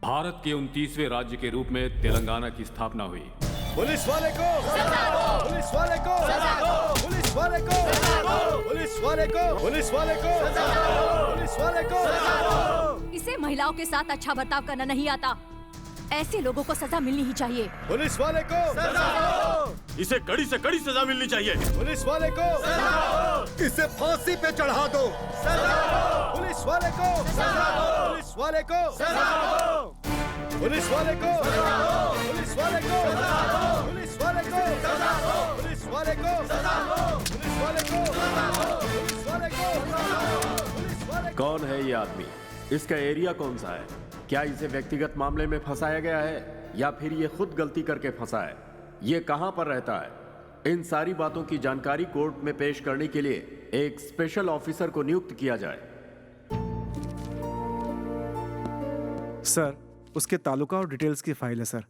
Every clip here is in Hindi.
भारत के 29वें राज्य के रूप में तेलंगाना की स्थापना हुई। पुलिस वाले को पुलिस वाले को पुलिस वाले को पुलिस वाले को पुलिस वाले को पुलिस वाले को। इसे महिलाओं के साथ अच्छा बर्ताव करना नहीं आता। ऐसे लोगों को सजा मिलनी ही चाहिए। पुलिस वाले को इसे कड़ी से कड़ी सजा मिलनी चाहिए। पुलिस वाले को इसे फांसी पे चढ़ा दो। पुलिस वाले को पुलिस वाले को पुलिस वाले को पुलिस वाले को पुलिस वाले को पुलिस वाले को पुलिस वाले को पुलिस वाले को। कौन है ये आदमी? इसका एरिया कौन सा है? क्या इसे व्यक्तिगत मामले में फंसाया गया है या फिर ये खुद गलती करके फंसा है? ये कहां पर रहता है? इन सारी बातों की जानकारी कोर्ट में पेश करने के लिए एक स्पेशल ऑफिसर को नियुक्त किया जाए। सर, उसके तालुका और डिटेल्स की फाइल है सर।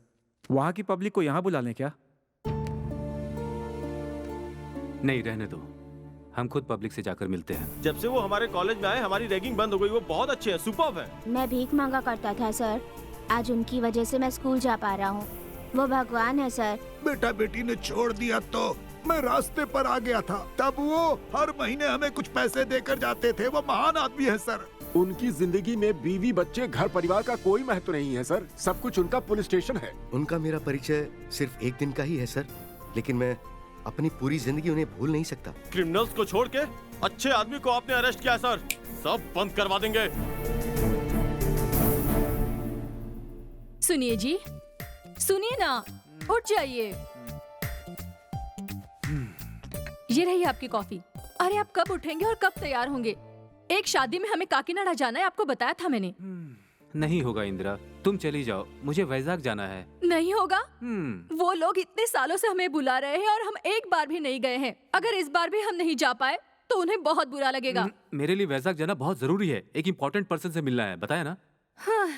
वहां की पब्लिक को यहां बुला लें क्या? नहीं, रहने दो, हम खुद पब्लिक से जाकर मिलते हैं। जब से वो हमारे कॉलेज में आए हमारी रैगिंग बंद हो गई। वो बहुत अच्छे हैं, सुपर्ब है। मैं भीख मांगा करता था सर, आज उनकी वजह से मैं स्कूल जा पा रहा हूँ। वो भगवान है सर। बेटा बेटी ने छोड़ दिया तो मैं रास्ते पर आ गया था। तब वो हर महीने हमें कुछ पैसे देकर जाते थे। वो महान आदमी है सर। उनकी जिंदगी में बीवी बच्चे घर परिवार का कोई महत्व नहीं है सर। सब कुछ उनका पुलिस स्टेशन है। उनका मेरा परिचय सिर्फ एक दिन का ही है सर, लेकिन मैं अपनी पूरी जिंदगी उन्हें भूल नहीं सकता। क्रिमिनल्स को छोड़ के अच्छे आदमी को आपने अरेस्ट किया सर। सब बंद करवा देंगे। सुनिए जी, सुनिए ना, उठ जाइए। ये रही आपकी कॉफी। अरे आप कब उठेंगे और कब तैयार होंगे? एक शादी में हमें काकीनाडा जाना है, आपको बताया था मैंने। नहीं होगा इंदिरा, तुम चली जाओ, मुझे वैजाग जाना है। नहीं होगा? वो लोग इतने सालों से हमें बुला रहे हैं और हम एक बार भी नहीं गए हैं। अगर इस बार भी हम नहीं जा पाए तो उन्हें बहुत बुरा लगेगा। मेरे लिए वैजाग जाना बहुत जरूरी है। एक इम्पोर्टेंट पर्सन से मिलना है, बताया ना? हाँ।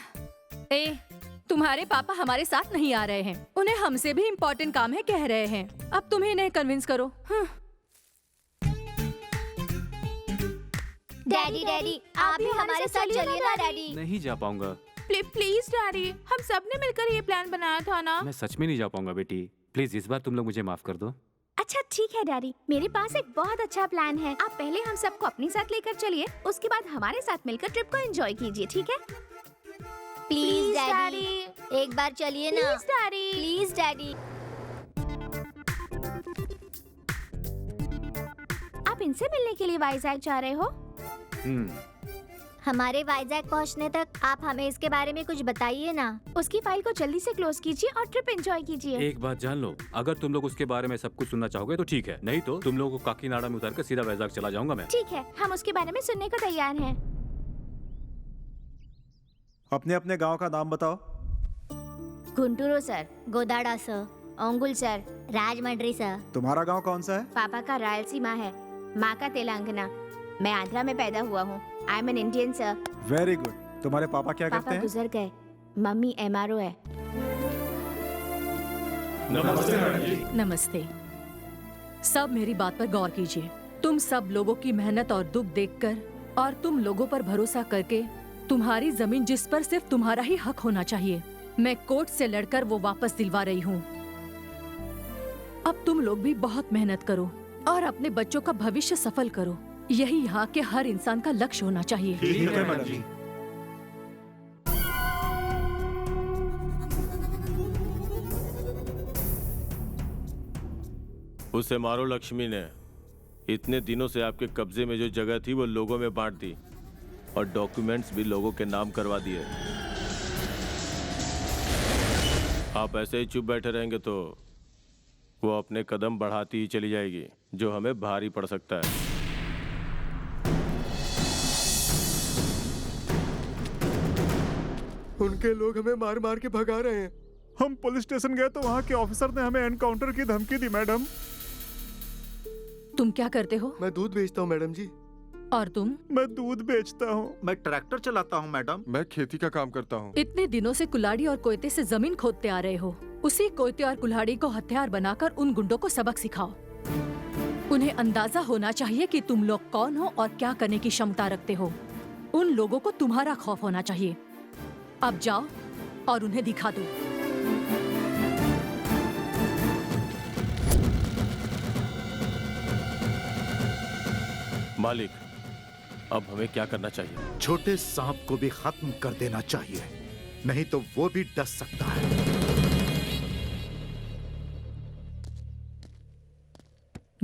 तुम्हारे पापा हमारे साथ नहीं आ रहे हैं। उन्हें हमसे भी इम्पोर्टेंट काम है कह रहे हैं। अब तुम्हें इन्हें कन्विंस करो। डैडी डैडी, आप भी हमारे साथ चलिए ना डैडी। नहीं जा पाऊंगा। प्लीज डैडी, हम सब ने मिलकर ये प्लान बनाया था ना। मैं सच में नहीं जा पाऊंगा बेटी। प्लीज इस बार तुम लोग मुझे माफ कर दो। अच्छा ठीक है डैडी, मेरे पास एक बहुत अच्छा प्लान है। आप पहले हम सबको अपने साथ लेकर चलिए, उसके बाद हमारे साथ मिलकर ट्रिप को एंजॉय कीजिए, ठीक है? प्लीज डैडी, एक बार चलिए ना। Please daddy. आप इनसे मिलने के लिए वाइजैक जा रहे हो? हमारे वाइजैक पहुंचने तक आप हमें इसके बारे में कुछ बताइए ना। उसकी फाइल को जल्दी से क्लोज कीजिए और ट्रिप एंजॉय कीजिए। एक बात जान लो, अगर तुम लोग उसके बारे में सब कुछ सुनना चाहोगे तो ठीक है, नहीं तो तुम लोगों को काकीनाडा में उतार कर सीधा वैजाग चला जाऊंगा मैं। ठीक है, हम उसके बारे में सुनने को तैयार हैं। अपने अपने गांव का नाम बताओ। गुंटूरू सर, गोदाड़ा sir, Ongole sir, Rajahmundry sir. तुम्हारा गांव कौन सा है? पापा का रायलसीमा है, माँ का तेलंगाना। मैं आंध्रा में पैदा हुआ हूँ। I am an Indian sir. Very good. तुम्हारे पापा क्या करते पापा हैं? गुजर गए, मम्मी MRO है। नमस्ते मैडम जी। नमस्ते। सब मेरी बात पर गौर कीजिए। तुम सब लोगों की मेहनत और दुख देखकर और तुम लोगों पर भरोसा करके तुम्हारी जमीन जिस पर सिर्फ तुम्हारा ही हक होना चाहिए, मैं कोर्ट से लड़कर वो वापस दिलवा रही हूँ। अब तुम लोग भी बहुत मेहनत करो और अपने बच्चों का भविष्य सफल करो। यही यहाँ के हर इंसान का लक्ष्य होना चाहिए। ठीक है मैडम जी। उसे मारो लक्ष्मी ने। इतने दिनों से आपके कब्जे में जो जगह थी वो लोगों में बांट दी और डॉक्यूमेंट्स भी लोगों के नाम करवा दिए। आप ऐसे ही चुप बैठे रहेंगे तो वो अपने कदम बढ़ाती ही चली जाएगी, जो हमें भारी पड़ सकता है। उनके लोग हमें मार मार के भगा रहे हैं। हम पुलिस स्टेशन गए तो वहाँ के ऑफिसर ने हमें एनकाउंटर की धमकी दी मैडम। तुम क्या करते हो? मैं दूध बेचता हूँ मैडम जी। और तुम? मैं दूध बेचता हूँ। मैं ट्रैक्टर चलाता हूँ मैडम। मैं खेती का काम करता हूँ। इतने दिनों से कुल्हाड़ी और कोयते से जमीन खोदते आ रहे हो। उसी कोयते और कुल्हाड़ी को हथियार बनाकर उन गुंडों को सबक सिखाओ। उन्हें अंदाजा होना चाहिए कि तुम लोग कौन हो और क्या करने की क्षमता रखते हो। उन लोगों को तुम्हारा खौफ होना चाहिए। अब जाओ और उन्हें दिखा दो। मालिक, अब हमें क्या करना चाहिए? छोटे सांप को भी खत्म कर देना चाहिए, नहीं तो वो भी डस सकता है।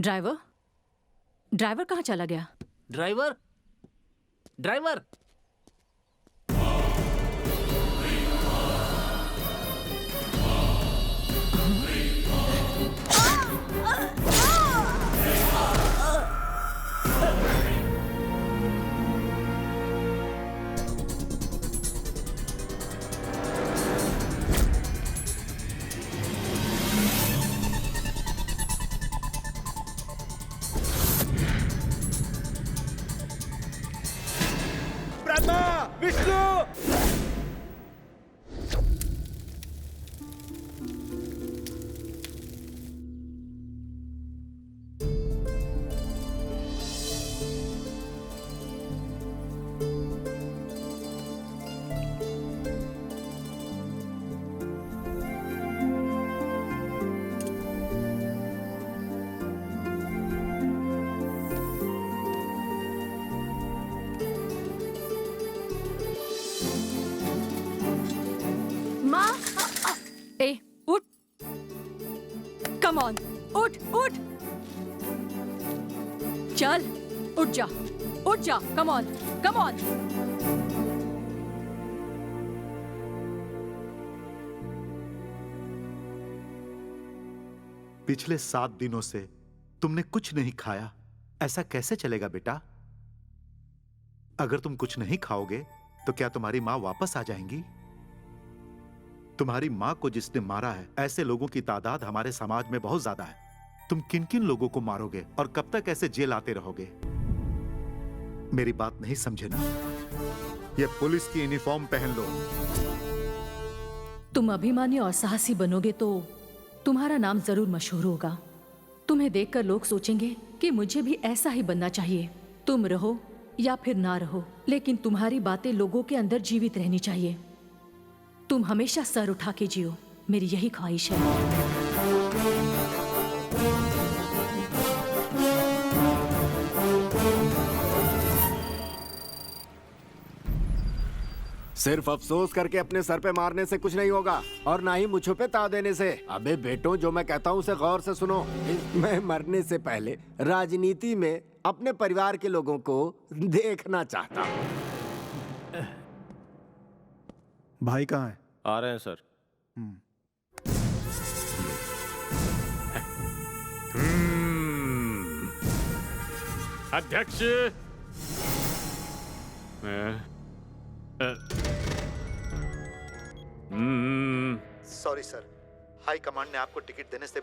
ड्राइवर कहाँ चला गया? ड्राइवर ड्राइवर ब्रह्मा, विष्णु, माँ, ए, उठ। कम ऑन, उठ उठ। चल, उठ जा, कम ऑन, कम ऑन। पिछले 7 दिनों से तुमने कुछ नहीं खाया, ऐसा कैसे चलेगा बेटा? अगर तुम कुछ नहीं खाओगे तो क्या तुम्हारी माँ वापस आ जाएंगी? तुम्हारी माँ को जिसने मारा है, ऐसे लोगों की तादाद हमारे समाज में बहुत ज्यादा है। तुम किन किन लोगों को मारोगे और कब तक ऐसे जेल आते रहोगे? मेरी बात नहीं समझे ना? ये पुलिस की यूनिफॉर्म पहन लो। तुम अभिमानी और साहसी बनोगे तो तुम्हारा नाम जरूर मशहूर होगा। तुम्हें देखकर लोग सोचेंगे कि मुझे भी ऐसा ही बनना चाहिए। तुम रहो या फिर ना रहो, लेकिन तुम्हारी बातें लोगों के अंदर जीवित रहनी चाहिए। तुम हमेशा सर उठा के जियो, मेरी यही ख्वाहिश है। सिर्फ अफसोस करके अपने सर पे मारने से कुछ नहीं होगा, और ना ही मुझों पे ता देने से। अबे बेटो, जो मैं कहता हूँ उसे गौर से सुनो। मैं मरने से पहले राजनीति में अपने परिवार के लोगों को देखना चाहता हूँ। भाई कहाँ है? आ रहे हैं सर। अध्यक्ष, सॉरी सर, हाई कमांड ने आपको टिकट देने से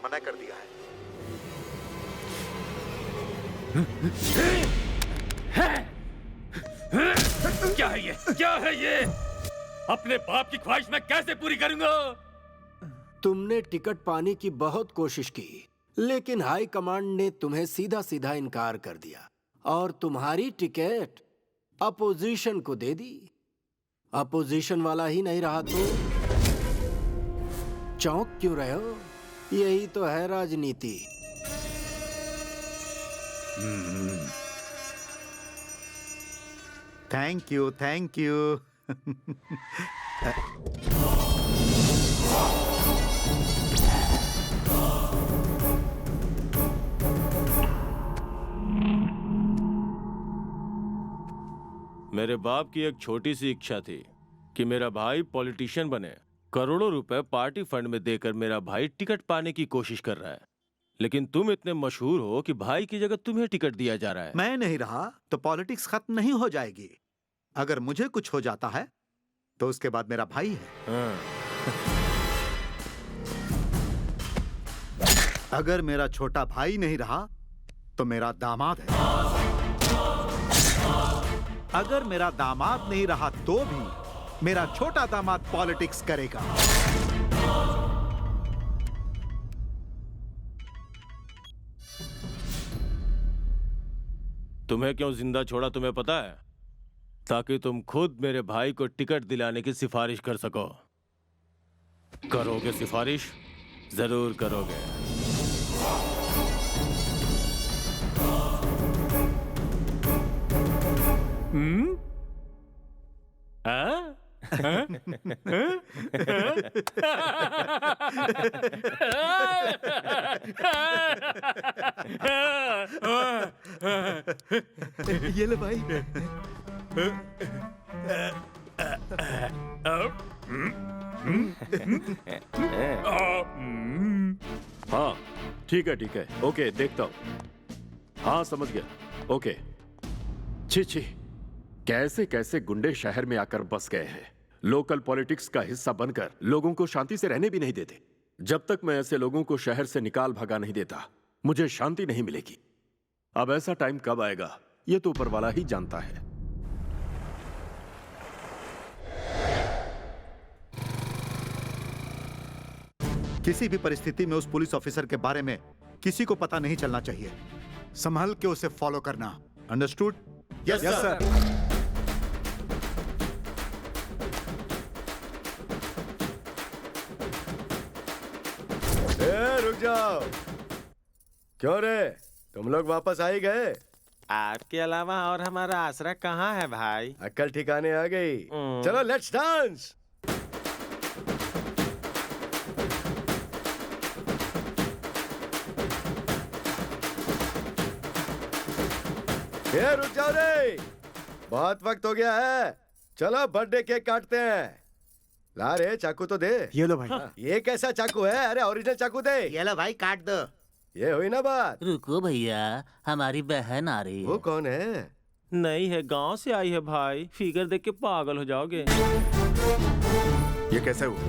मना कर दिया है। क्या है ये? क्या है ये? अपने बाप की ख्वाहिश मैं कैसे पूरी करूंगा? तुमने टिकट पाने की बहुत कोशिश की, लेकिन हाई कमांड ने तुम्हें सीधा सीधा इनकार कर दिया और तुम्हारी टिकट अपोजिशन को दे दी। अपोजिशन वाला ही नहीं रहा तो चौंक क्यों रहे हो? यही तो है राजनीति। Thank you, thank you. मेरे बाप की एक छोटी सी इच्छा थी कि मेरा भाई पॉलिटिशियन बने। करोड़ों रुपए पार्टी फंड में देकर मेरा भाई टिकट पाने की कोशिश कर रहा है, लेकिन तुम इतने मशहूर हो कि भाई की जगह तुम्हें टिकट दिया जा रहा है। मैं नहीं रहा तो पॉलिटिक्स खत्म नहीं हो जाएगी। अगर मुझे कुछ हो जाता है तो उसके बाद मेरा भाई है। अगर मेरा छोटा भाई नहीं रहा तो मेरा दामाद है। अगर मेरा दामाद नहीं रहा तो भी मेरा छोटा दामाद पॉलिटिक्स करेगा। तुम्हें क्यों जिंदा छोड़ा तुम्हें पता है? ताकि तुम खुद मेरे भाई को टिकट दिलाने की सिफारिश कर सको। करोगे सिफारिश? जरूर करोगे। ये ले भाई। हाँ ठीक है, ओके देखता हूँ। हाँ समझ गया, ओके। छी छी, कैसे कैसे गुंडे शहर में आकर बस गए हैं। लोकल पॉलिटिक्स का हिस्सा बनकर लोगों को शांति से रहने भी नहीं देते। जब तक मैं ऐसे लोगों को शहर से निकाल भगा नहीं देता, मुझे शांति नहीं मिलेगी। अब ऐसा टाइम कब आएगा, ये तो ऊपर वाला ही जानता है। किसी भी परिस्थिति में उस पुलिस ऑफिसर के बारे में किसी को पता नहीं चलना चाहिए। संभल के उसे फॉलो करना। अंडरस्टूड? Yes sir. रुक जाओ। क्यों रे, तुम लोग वापस आ ही गए? आपके अलावा और हमारा आसरा कहाँ है भाई? अक्ल ठिकाने आ गई। चलो लेट्स डांस। रुक जाओ रे, बहुत वक्त हो गया है। चलो बर्थडे केक काटते हैं। ला रे, चाकू तो दे। ये लो भाई। ये कैसा चाकू है? अरे ओरिजिनल चाकू दे। ये लो भाई, काट दो। ये हुई ना बात। रुको भैया, हमारी बहन आ रही है। वो कौन है? नहीं है, गांव से आई है भाई। फिगर देख के पागल हो जाओगे। ये कैसे हुआ?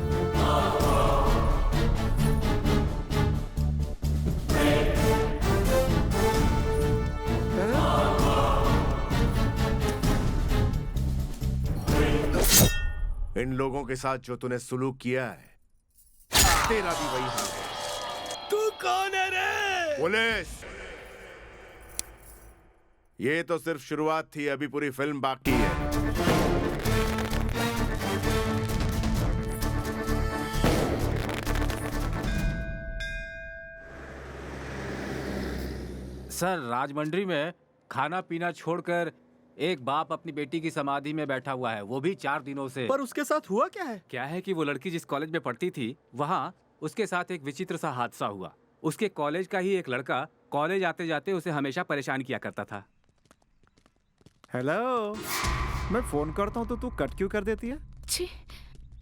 इन लोगों के साथ जो तूने सुलूक किया है, तेरा भी वही हाल है। तू कौन है रे? पुलिस! ये तो सिर्फ शुरुआत थी, अभी पूरी फिल्म बाकी है। सर, राजमंड्री में खाना पीना छोड़कर एक बाप अपनी बेटी की समाधि में बैठा हुआ है, वो भी 4 दिनों से। पर उसके साथ हुआ क्या है? क्या है कि वो लड़की जिस कॉलेज में पढ़ती थी, वहाँ उसके साथ एक विचित्र सा हादसा हुआ। उसके कॉलेज का ही एक लड़का कॉलेज आते जाते उसे हमेशा परेशान किया करता था। हेलो, मैं फोन करता हूँ तो तू कट क्यों कर देती है? छी,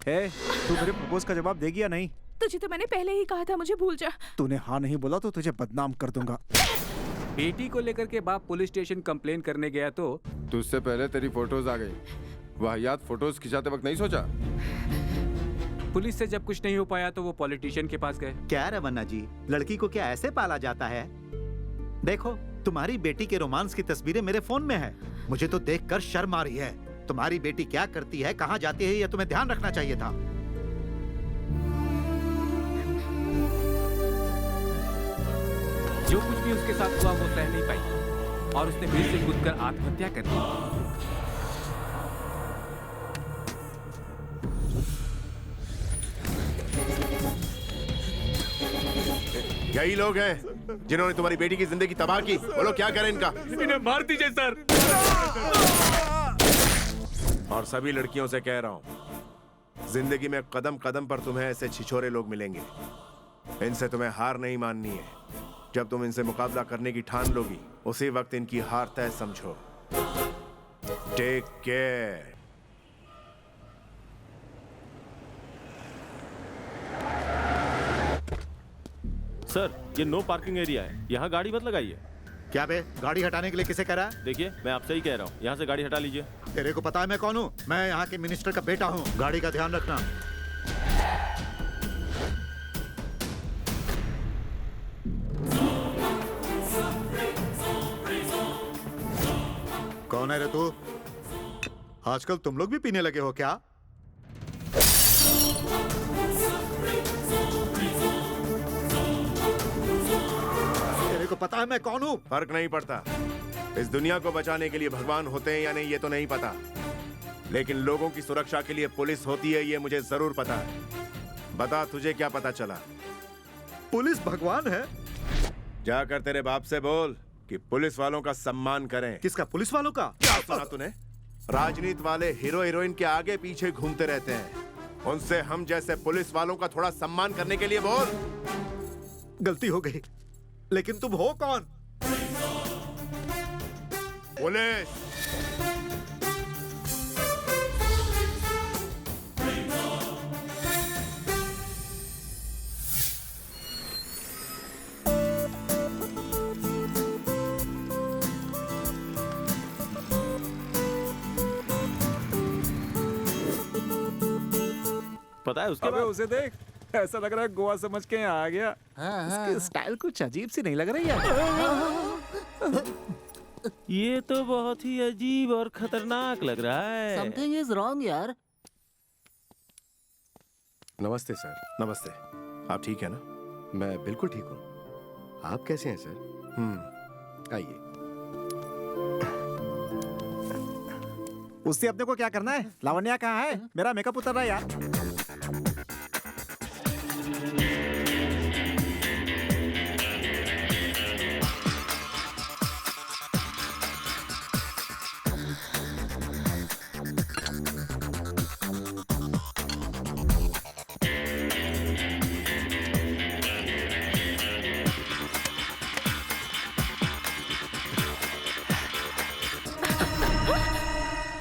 हे, तू मेरे प्रपोज का जवाब देगी या नहीं? तुझे तो मैंने पहले ही कहा था, मुझे भूल जा। तूने हाँ नहीं बोला तो तुझे बदनाम कर दूंगा। बेटी को लेकर के बाप पुलिस स्टेशन कंप्लेन करने गया तो तुझसे पहले तेरी फोटोज आ गई। वाहियात फोटोज खिंचाते वक्त नहीं सोचा? पुलिस से जब कुछ नहीं हो पाया तो वो पॉलिटिशियन के पास गए। क्या रमन्ना जी, लड़की को क्या ऐसे पाला जाता है? देखो, तुम्हारी बेटी के रोमांस की तस्वीरें मेरे फोन में है। मुझे तो देखकर शर्म आ रही है। तुम्हारी बेटी क्या करती है, कहाँ जाती है, यह तुम्हें ध्यान रखना चाहिए था। जो कुछ भी उसके साथ हुआ वो सह नहीं पाई और उसने ब्रिज से कूदकर आत्महत्या कर दी। यही लोग हैं जिन्होंने तुम्हारी बेटी की जिंदगी तबाह की। बोलो क्या करें इनका? इन्हें मार दीजिए सर। और सभी लड़कियों से कह रहा हूं, जिंदगी में कदम कदम पर तुम्हें ऐसे छिछोरे लोग मिलेंगे। इनसे तुम्हें हार नहीं माननी है। जब तुम इनसे मुकाबला करने की ठान लोगी, उसी वक्त इनकी हार तय समझो। Take care. सर, ये नो पार्किंग एरिया है, यहाँ गाड़ी मत लगाइए। क्या बे, गाड़ी हटाने के लिए किसे कह रहा है? देखिए, मैं आपसे ही कह रहा हूँ, यहाँ से गाड़ी हटा लीजिए। तेरे को पता है मैं कौन हूँ? मैं यहाँ के मिनिस्टर का बेटा हूँ। गाड़ी का ध्यान रखना। कौन है रे तू? आजकल तुम लोग भी पीने लगे हो क्या? तेरे को पता है मैं कौन हूँ? फर्क नहीं पड़ता। इस दुनिया को बचाने के लिए भगवान होते हैं या नहीं, ये तो नहीं पता। लेकिन लोगों की सुरक्षा के लिए पुलिस होती है, ये मुझे जरूर पता है। बता, तुझे क्या पता चला? पुलिस भगवान है। जाकर तेरे बाप से बोल कि पुलिस वालों का सम्मान करें। किसका? पुलिस वालों का? क्या सुना तूने? राजनीति वाले हीरो हीरोइन के आगे पीछे घूमते रहते हैं। उनसे हम जैसे पुलिस वालों का थोड़ा सम्मान करने के लिए बोल। गलती हो गई, लेकिन तुम हो कौन? पुलिस। पता है उसके अबे बाद उसे देख, ऐसा लग रहा है गोवा समझ के यहाँ आ गया। उसकी स्टाइल कुछ अजीब सी नहीं लग रही है? ये तो बहुत ही अजीब और खतरनाक लग रहा है। समथिंग इज रॉन्ग यार। नमस्ते सर। नमस्ते। आप ठीक है ना? मैं बिल्कुल ठीक हूँ। आप कैसे हैं सर? आइए। उससे अपने को क्या करना है? लावण्या कहाँ है? मेरा मेकअप उतर रहा है यार।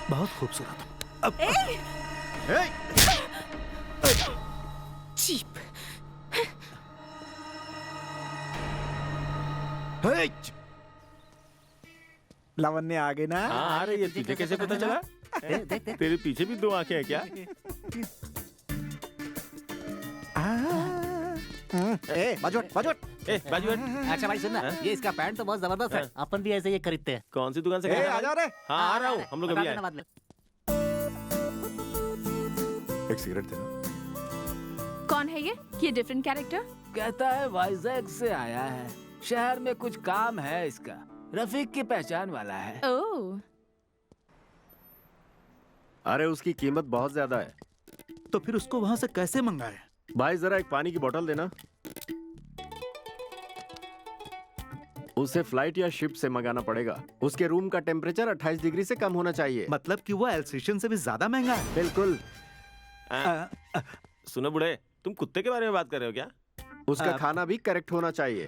बहुत खूबसूरत। चीप। लावण्य आ गई ना? हाँ आ रही है। तुझे कैसे पता चला? तेरे पीछे भी दो आंखें हैं क्या? बाजू बाजू हट। अच्छा भाई सुनना, ये इसका पैंट तो बहुत जबरदस्त है। अपन भी ऐसे ये खरीदते हैं। कौन सी दुकान से? आ जाओ रे। हाँ आ रहा हूँ, हम लोग अभी आए। एक सिगरेट देना। कौन है ये? Different character? कहता है वाइजैक से आया है, शहर में कुछ काम है इसका, रफीक की पहचान वाला है। ओह। अरे उसकी कीमत बहुत ज्यादा है। तो फिर उसको वहां से कैसे मंगाए? भाई जरा एक पानी की बोतल देना। उसे फ्लाइट या शिप से मंगाना पड़ेगा। उसके रूम का टेम्परेचर 28 डिग्री से कम होना चाहिए। मतलब कि वो एल्सेशियन से भी ज्यादा महंगा है? बिल्कुल। सुनो बुढ़े, तुम कुत्ते के बारे में बात कर रहे हो क्या? उसका खाना भी करेक्ट होना चाहिए।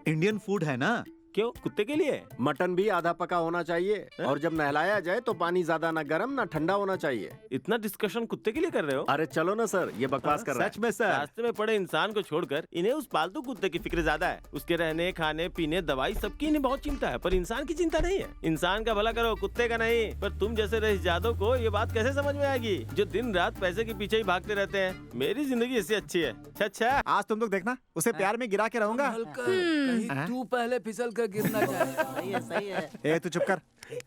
इंडियन फूड है ना? क्यों? कुत्ते के लिए? मटन भी आधा पका होना चाहिए। और जब नहलाया जाए तो पानी ज्यादा ना गर्म ना ठंडा होना चाहिए। इतना डिस्कशन कुत्ते के लिए कर रहे हो? अरे चलो ना सर, ये बकवास कर रहा है। सच में सर? रास्ते में पड़े इंसान को छोड़कर इन्हें उस पालतू कुत्ते की फिक्र ज्यादा है। उसके रहने, खाने, पीने, दवाई सबकी इन्हें बहुत चिंता है, पर इंसान की चिंता नहीं है। इंसान का भला करो, कुत्ते का नहीं। पर तुम जैसे रईस जादव को ये बात कैसे समझ में आएगी, जो दिन रात पैसे के पीछे ही भागते रहते हैं? मेरी जिंदगी इससे अच्छी है। अच्छा आज तुम लोग देखना, उसे प्यार में गिरा के रहूंगा। कहीं तू पहले फिसल कर गिरना चाहे। सही है, सही है। ए तू चुप कर।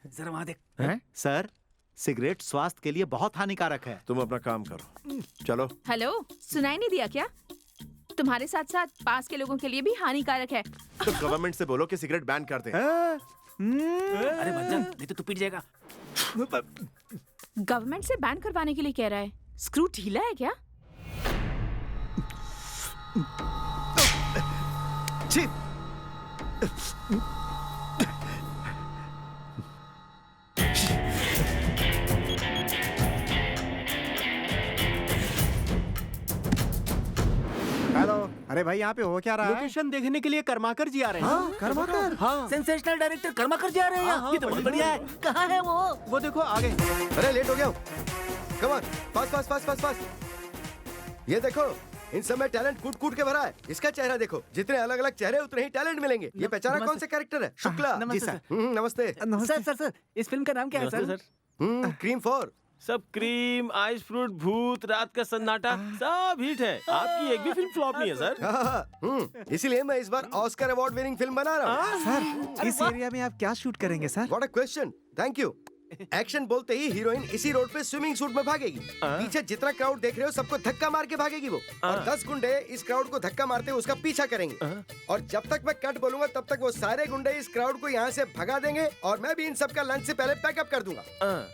जरा वहाँ देख। सर, सिगरेट स्वास्थ्य के लिए बहुत हानिकारक है। तुम अपना काम करो, चलो। हेलो, सुनाई नहीं दिया क्या? तुम्हारे साथ साथ पास के लोगों के लिए भी हानिकारक है। तो गवर्नमेंट से बोलो कि सिगरेट बैन कर दें। अरे बच्चा, नहीं तो तू पिट जाएगा। गवर्नमेंट से बैन करवाने के लिए कह रहा है। स्क्रू ढीला है क्या? हेलो, अरे भाई यहाँ पे हो क्या रहा है? लोकेशन देखने के लिए कर्माकर जी आ रहे हैं। हाँ, कर्माकर? हाँ। सेंसेशनल डायरेक्टर कर्माकर जा रहे हैं। ये तो बहुत बढ़िया है। कहाँ है वो? वो देखो आ गए। अरे लेट हो गया हूँ। Come on, fast fast fast fast fast. ये देखो, इन सब में टैलेंट कूट कूट के भरा है। इसका चेहरा देखो, जितने अलग अलग चेहरे उतने ही टैलेंट मिलेंगे। ये पहचाना कौन सा कैरेक्टर है? शुक्ला। जी सर। नमस्ते। सर, इस फिल्म का नाम क्या है सर? क्रीम 4। सब क्रीम, आइस फ्रूट, भूत, रात का सन्नाटा, सब हिट है। आपकी एक भी फिल्म फ्लॉप नहीं है सर। इसीलिए मैं इस बार ऑस्कर अवार्ड विनिंग फिल्म बना रहा हूँ। सर, इस एरिया में आप क्या शूट करेंगे sir? What a question. Thank you. Action बोलते ही हीरोइन इसी रोड पे स्विमिंग सूट में भागेगी। पीछे जितना क्राउड देख रहे हो सबको धक्का मार के भागेगी वो, और 10 गुंडे इस क्राउड को धक्का मारते हुए उसका पीछा करेंगे। और जब तक मैं कट बोलूंगा तब तक वो सारे गुंडे इस क्राउड को यहाँ से भगा देंगे, और मैं भी इन सबका लंच से पहले पैकअप कर दूंगा।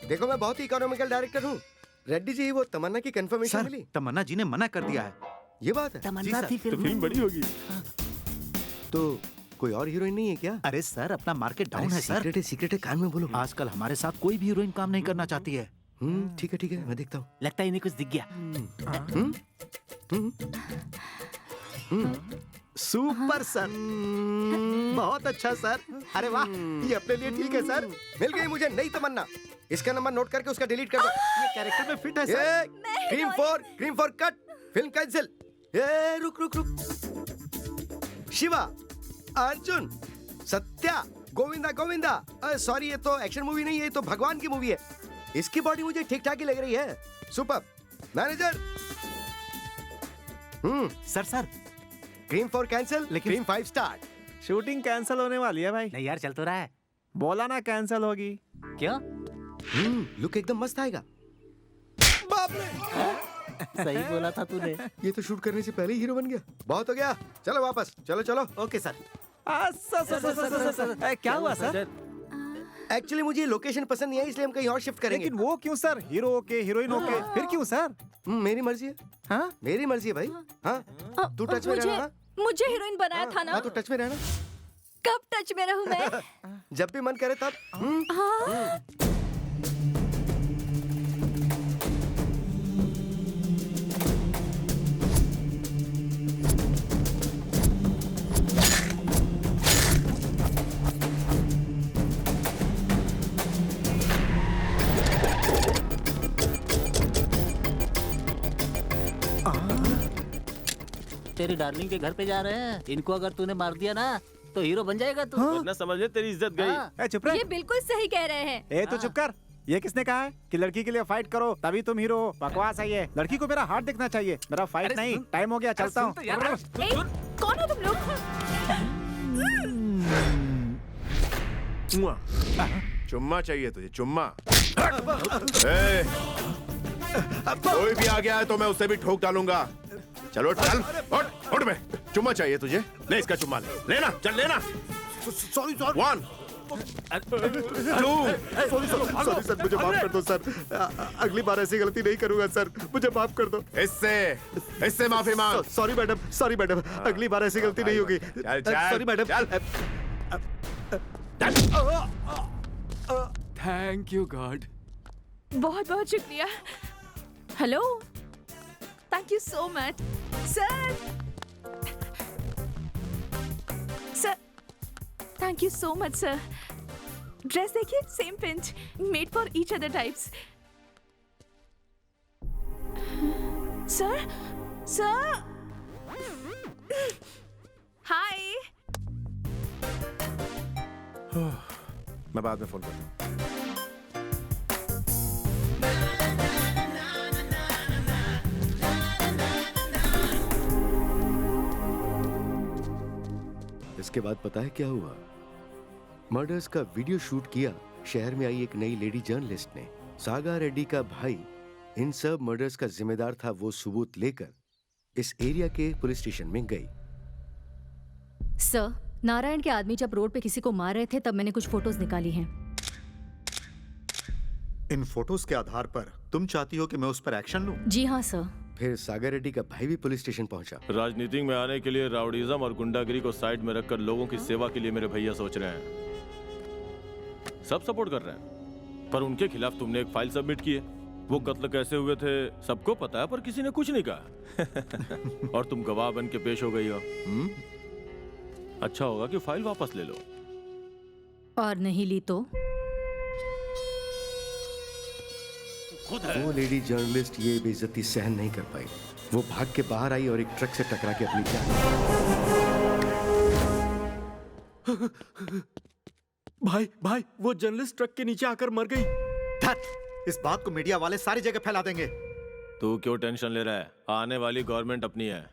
देखो मैं बहुत ही इकोनॉमिकल डायरेक्टर हूँ। रेड्डी जी, वो तमन्ना की कंफर्मेशन मिली? तमन्ना जी ने मना कर दिया है। ये बात है? तमन्ना थी फिल्म बड़ी होगी। तो कोई और हीरोइन नहीं है क्या? अरे सर, अपना मार्केट डाउन है सर। सीक्रेट है, कान में बोलो। आजकल हमारे साथ कोई भी हीरोइन काम नहीं करना चाहती है। ठीक है, मैं देखता हूँ। लगता है इन्हें कुछ दिख गया। सुपर सर, बहुत अच्छा सर। अरे वाह, ये अपने लिए ठीक है सर। मिल गई मुझे नई तमन्ना। इसका नंबर नोट करके उसका डिलीट कर दो। ये कैरेक्टर में फिट है sir. Cream for cut, film cancel. रुक। शिवा, अर्जुन, सत्या, गोविंदा। सॉरी, ये तो एक्शन मूवी नहीं है, ये तो भगवान की मूवी है। इसकी बॉडी मुझे ठीक ठाक ही लग रही है। Super. Manager. Sir cream for cancel, लेकिन क्रीम 5 स्टार। शूटिंग कैंसिल होने वाली है भाई। नहीं यार, चल तो रहा है। बोला ना कैंसिल होगी। क्यों? लुक एकदम मस्त आएगा। बाप रे, सही बोला था तूने। ये तो शूट करने से पहले ही हीरो बन गया। बहुत हो गया, चलो वापस। चलो। Okay sir. सर क्या हुआ सर? एक्चुअली मुझे लोकेशन पसंद नहीं है, इसलिए हम कहीं और शिफ्ट करेंगे। लेकिन वो क्यों सर? हीरो के हीरोइन के फिर क्यों सर? मेरी मर्जी है। हाँ, मेरी मर्जी है भाई। हाँ, तू टच में रहना। मुझे हीरोइन बनाया था ना। हाँ, तो टच में रहना। कब टच में रहूं मैं? जब भी मन करे तब। तेरी डार्लिंग के घर पे जा रहे हैं। इनको अगर तूने मार दिया ना तो हीरो बन जाएगा तू। वरना समझ ले तेरी इज्जत गई। चुप रह। ये बिल्कुल सही कह रहे हैं। तू चुप कर। ये किसने कहा है कि लड़की के लिए फाइट करो तभी तुम हीरो हो? बकवास है ये। लड़की को मेरा हार्ट देखना चाहिए, मेरा फाइट नहीं। टाइम हो गया, चलता हूँ। कौन हो तुम लोग? चुम्मा चाहिए तुझे? चुम्मा? कोई भी आ गया है तो मैं उससे भी ठोक डालूंगा। चलो चल, उठ बे। चुम्मा चाहिए तुझे? ले इसका चुम्मा, लेना, चल लेना। सॉरी 1 2 सॉरी सर, मुझे माफ कर दो सर। अगली बार ऐसी गलती नहीं करूंगा सर, मुझे माफ कर दो। इससे माफी मांग। सॉरी मैडम, अगली बार ऐसी गलती नहीं होगी। Sorry madam. Thank you God. बहुत बहुत शुक्रिया। Hello, thank you so much sir. Thank you so much sir. Dress देखिए, same pinch, made for each other types. Sir hi. मैं बाद में फोन करता हूँ। इसके बाद पता है क्या हुआ? मर्डर्स का वीडियो शूट किया शहर में आई एक नई लेडी जर्नलिस्ट ने। सागा रेड्डी का भाई इन सब मर्डर्स का जिम्मेदार था। वो सबूत लेकर इस एरिया के पुलिस स्टेशन में गई। सर, नारायण के आदमी जब रोड पे किसी को मार रहे थे तब मैंने कुछ फोटोज निकाली हैं। इन फोटोज के आधार पर तुम चाहती हो कि मैं उस पर एक्शन लूं? जी हाँ सर। फिर सागर रेड्डी का भाई भी पुलिस स्टेशन पहुंचा। राजनीति में आने के लिए राउडीजम और गुंडागिरी को साइड में रखकर लोगों की सेवा के लिए मेरे भैया सोच रहे हैं। सब सपोर्ट कर रहे हैं, पर उनके खिलाफ तुमने एक फाइल सबमिट की है। वो कत्ल कैसे हुए थे सबको पता है, पर किसी ने कुछ नहीं कहा। और तुम गवाह बन के पेश हो गई हो। अच्छा होगा कि फाइल वापस ले लो। और नहीं ली तो? वो लेडी जर्नलिस्ट ये बेइज्जती सहन नहीं कर पाई। वो भाग के बाहर आई और एक ट्रक से टकरा के अपनी जान। भाई वो जर्नलिस्ट ट्रक के नीचे आकर मर गई। इस बात को मीडिया वाले सारी जगह फैला देंगे। तू क्यों टेंशन ले रहा है? आने वाली गवर्नमेंट अपनी है।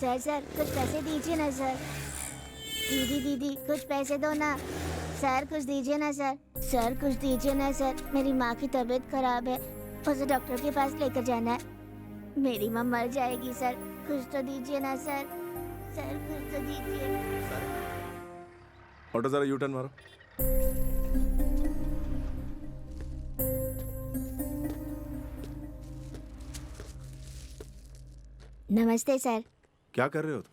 सर सर कुछ पैसे दीजिए ना सर। दीदी दीदी कुछ पैसे दो ना। सर कुछ दीजिए ना सर। सर कुछ दीजिए ना सर। मेरी माँ की तबीयत खराब है, उसे डॉक्टर के पास लेकर जाना है। मेरी माँ मर जाएगी सर, कुछ तो दीजिए ना सर। सर कुछ तो दीजिए। ऑटो जरा यू टर्न मारो। नमस्ते सर। क्या कर रहे हो तुम?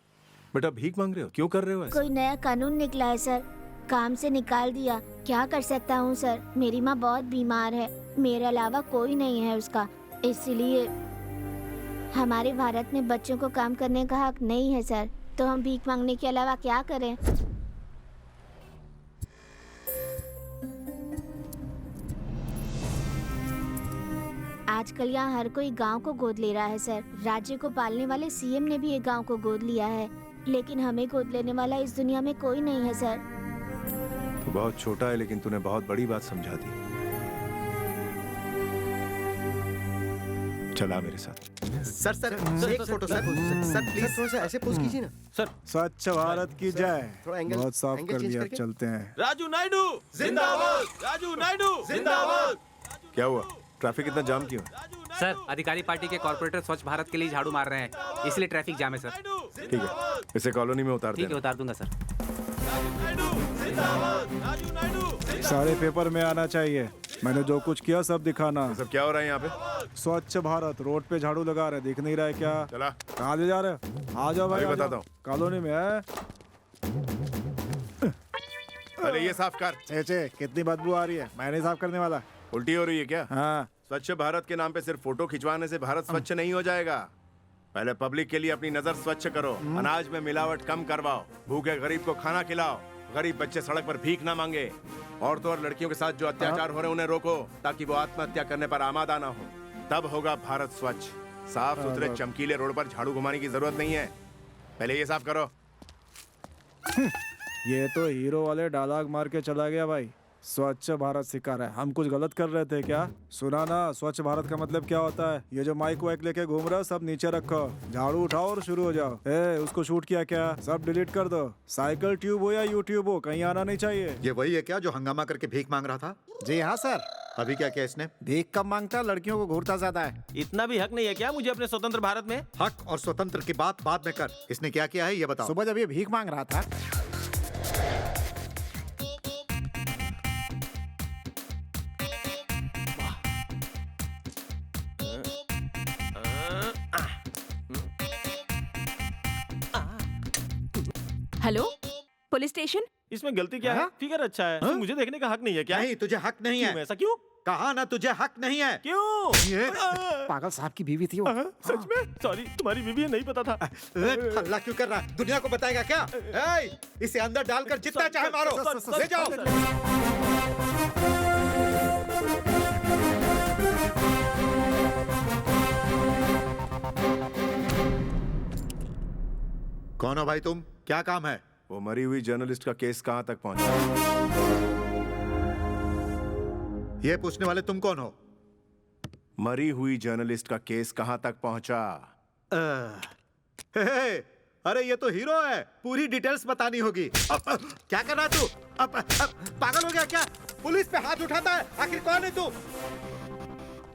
बेटा भीख मांग रहे हो? क्यों कर रहे हो ऐसा? कोई नया कानून निकला है सर, काम से निकाल दिया। क्या कर सकता हूँ सर, मेरी माँ बहुत बीमार है, मेरे अलावा कोई नहीं है उसका, इसलिए हमारे भारत में बच्चों को काम करने का हक नहीं है सर। तो हम भीख मांगने के अलावा क्या करें? आजकल यहाँ हर कोई गांव को गोद ले रहा है सर। राज्य को पालने वाले सीएम ने भी एक गांव को गोद लिया है, लेकिन हमें गोद लेने वाला इस दुनिया में कोई नहीं है सर। तू बहुत छोटा है लेकिन तूने बहुत बड़ी बात समझा दी। चला मेरे साथ। सर सर एक फोटो सर। सर प्लीज थोड़ा सा ऐसे पोज कीजिए ना सर। स्वच्छ भारत की जय। थोड़ा एंगल बहुत साफ एंगल कर चेंज दिया, करके। चलते हैं। राजू नायडू जिंदाबाद। राजू नायडू जिंदाबाद। क्या हुआ? ट्रैफिक इतना जाम क्यों? सर अधिकारी पार्टी के कॉर्पोरेटर स्वच्छ भारत के लिए झाड़ू मार रहे हैं, इसलिए ट्रैफिक जाम है सर। ठीक है, इसे कॉलोनी में उतार ठीक है, देना। उतार दूंगा सर। सारे पेपर में आना चाहिए। मैंने जो कुछ किया सब दिखाना। सब क्या हो रहा है यहाँ पे? स्वच्छ भारत, रोड पे झाड़ू लगा रहे, दिख नहीं रहा है क्या? चला। कहाँ ले जा रहे हो? आ जाओ भाई, अभी आ बताता जाओ। हूँ। कॉलोनी में है। अरे ये साफ कर। चे कितनी बदबू आ रही है, मैं नहीं साफ करने वाला। उल्टी हो रही है क्या? हाँ। स्वच्छ भारत के नाम पे सिर्फ फोटो खिंचवाने से भारत स्वच्छ नहीं हो जाएगा। पहले पब्लिक के लिए अपनी नजर स्वच्छ करो, अनाज में मिलावट कम करवाओ, भूखे गरीब को खाना खिलाओ, गरीब बच्चे सड़क पर भीख ना मांगे, औरतों और लड़कियों के साथ जो अत्याचार हो रहे हैं उन्हें रोको ताकि वो आत्महत्या करने पर आमादा ना हो। तब होगा भारत स्वच्छ। साफ सुथरे चमकीले रोड पर झाड़ू घुमाने की जरूरत नहीं है, पहले ये साफ करो। ये तो हीरो वाले डायलॉग मार के चला गया भाई। स्वच्छ भारत सिखा रहा है, हम कुछ गलत कर रहे थे क्या? सुना ना, स्वच्छ भारत का मतलब क्या होता है? ये जो माइक वाइक लेके घूम रहा है सब नीचे रखो, झाड़ू उठाओ और शुरू हो जाओ। उसको शूट किया क्या? सब डिलीट कर दो। साइकिल ट्यूब हो या यूट्यूब हो, कहीं आना नहीं चाहिए। ये वही है क्या जो हंगामा करके भीख मांग रहा था? जी हाँ सर। अभी क्या किया इसने? भीख कम मांगता, लड़कियों को घूरता ज्यादा है। इतना भी हक नहीं है क्या मुझे अपने स्वतंत्र भारत में? हक और स्वतंत्र की बात बाद में कर, इसने क्या किया है ये बताओ। सुबह जब ये भीख मांग रहा था, हेलो पुलिस स्टेशन। इसमें गलती क्या है? फिगर अच्छा है, तो मुझे देखने का हक नहीं है क्या? नहीं, तुझे हक नहीं है। ऐसा क्यों? कहा ना तुझे हक नहीं है। क्यों? ये पागल साहब की बीवी थी वो। सच में? सॉरी, तुम्हारी बीवी है, नहीं पता था। हल्ला क्यों कर रहा है? दुनिया को बताएगा क्या? इसे अंदर डालकर जितना चाहे मारो, ले जाओ। कौन हो भाई तुम? क्या काम है? वो मरी हुई जर्नलिस्ट का केस कहाँ तक पहुंचा? ये पूछने वाले तुम कौन हो? मरी हुई जर्नलिस्ट का केस कहाँ तक पहुंचा? अरे ये तो हीरो है, पूरी डिटेल्स बतानी होगी। क्या कर रहा तू? पागल हो गया क्या? पुलिस पे हाथ उठाता है, आखिर कौन है तू?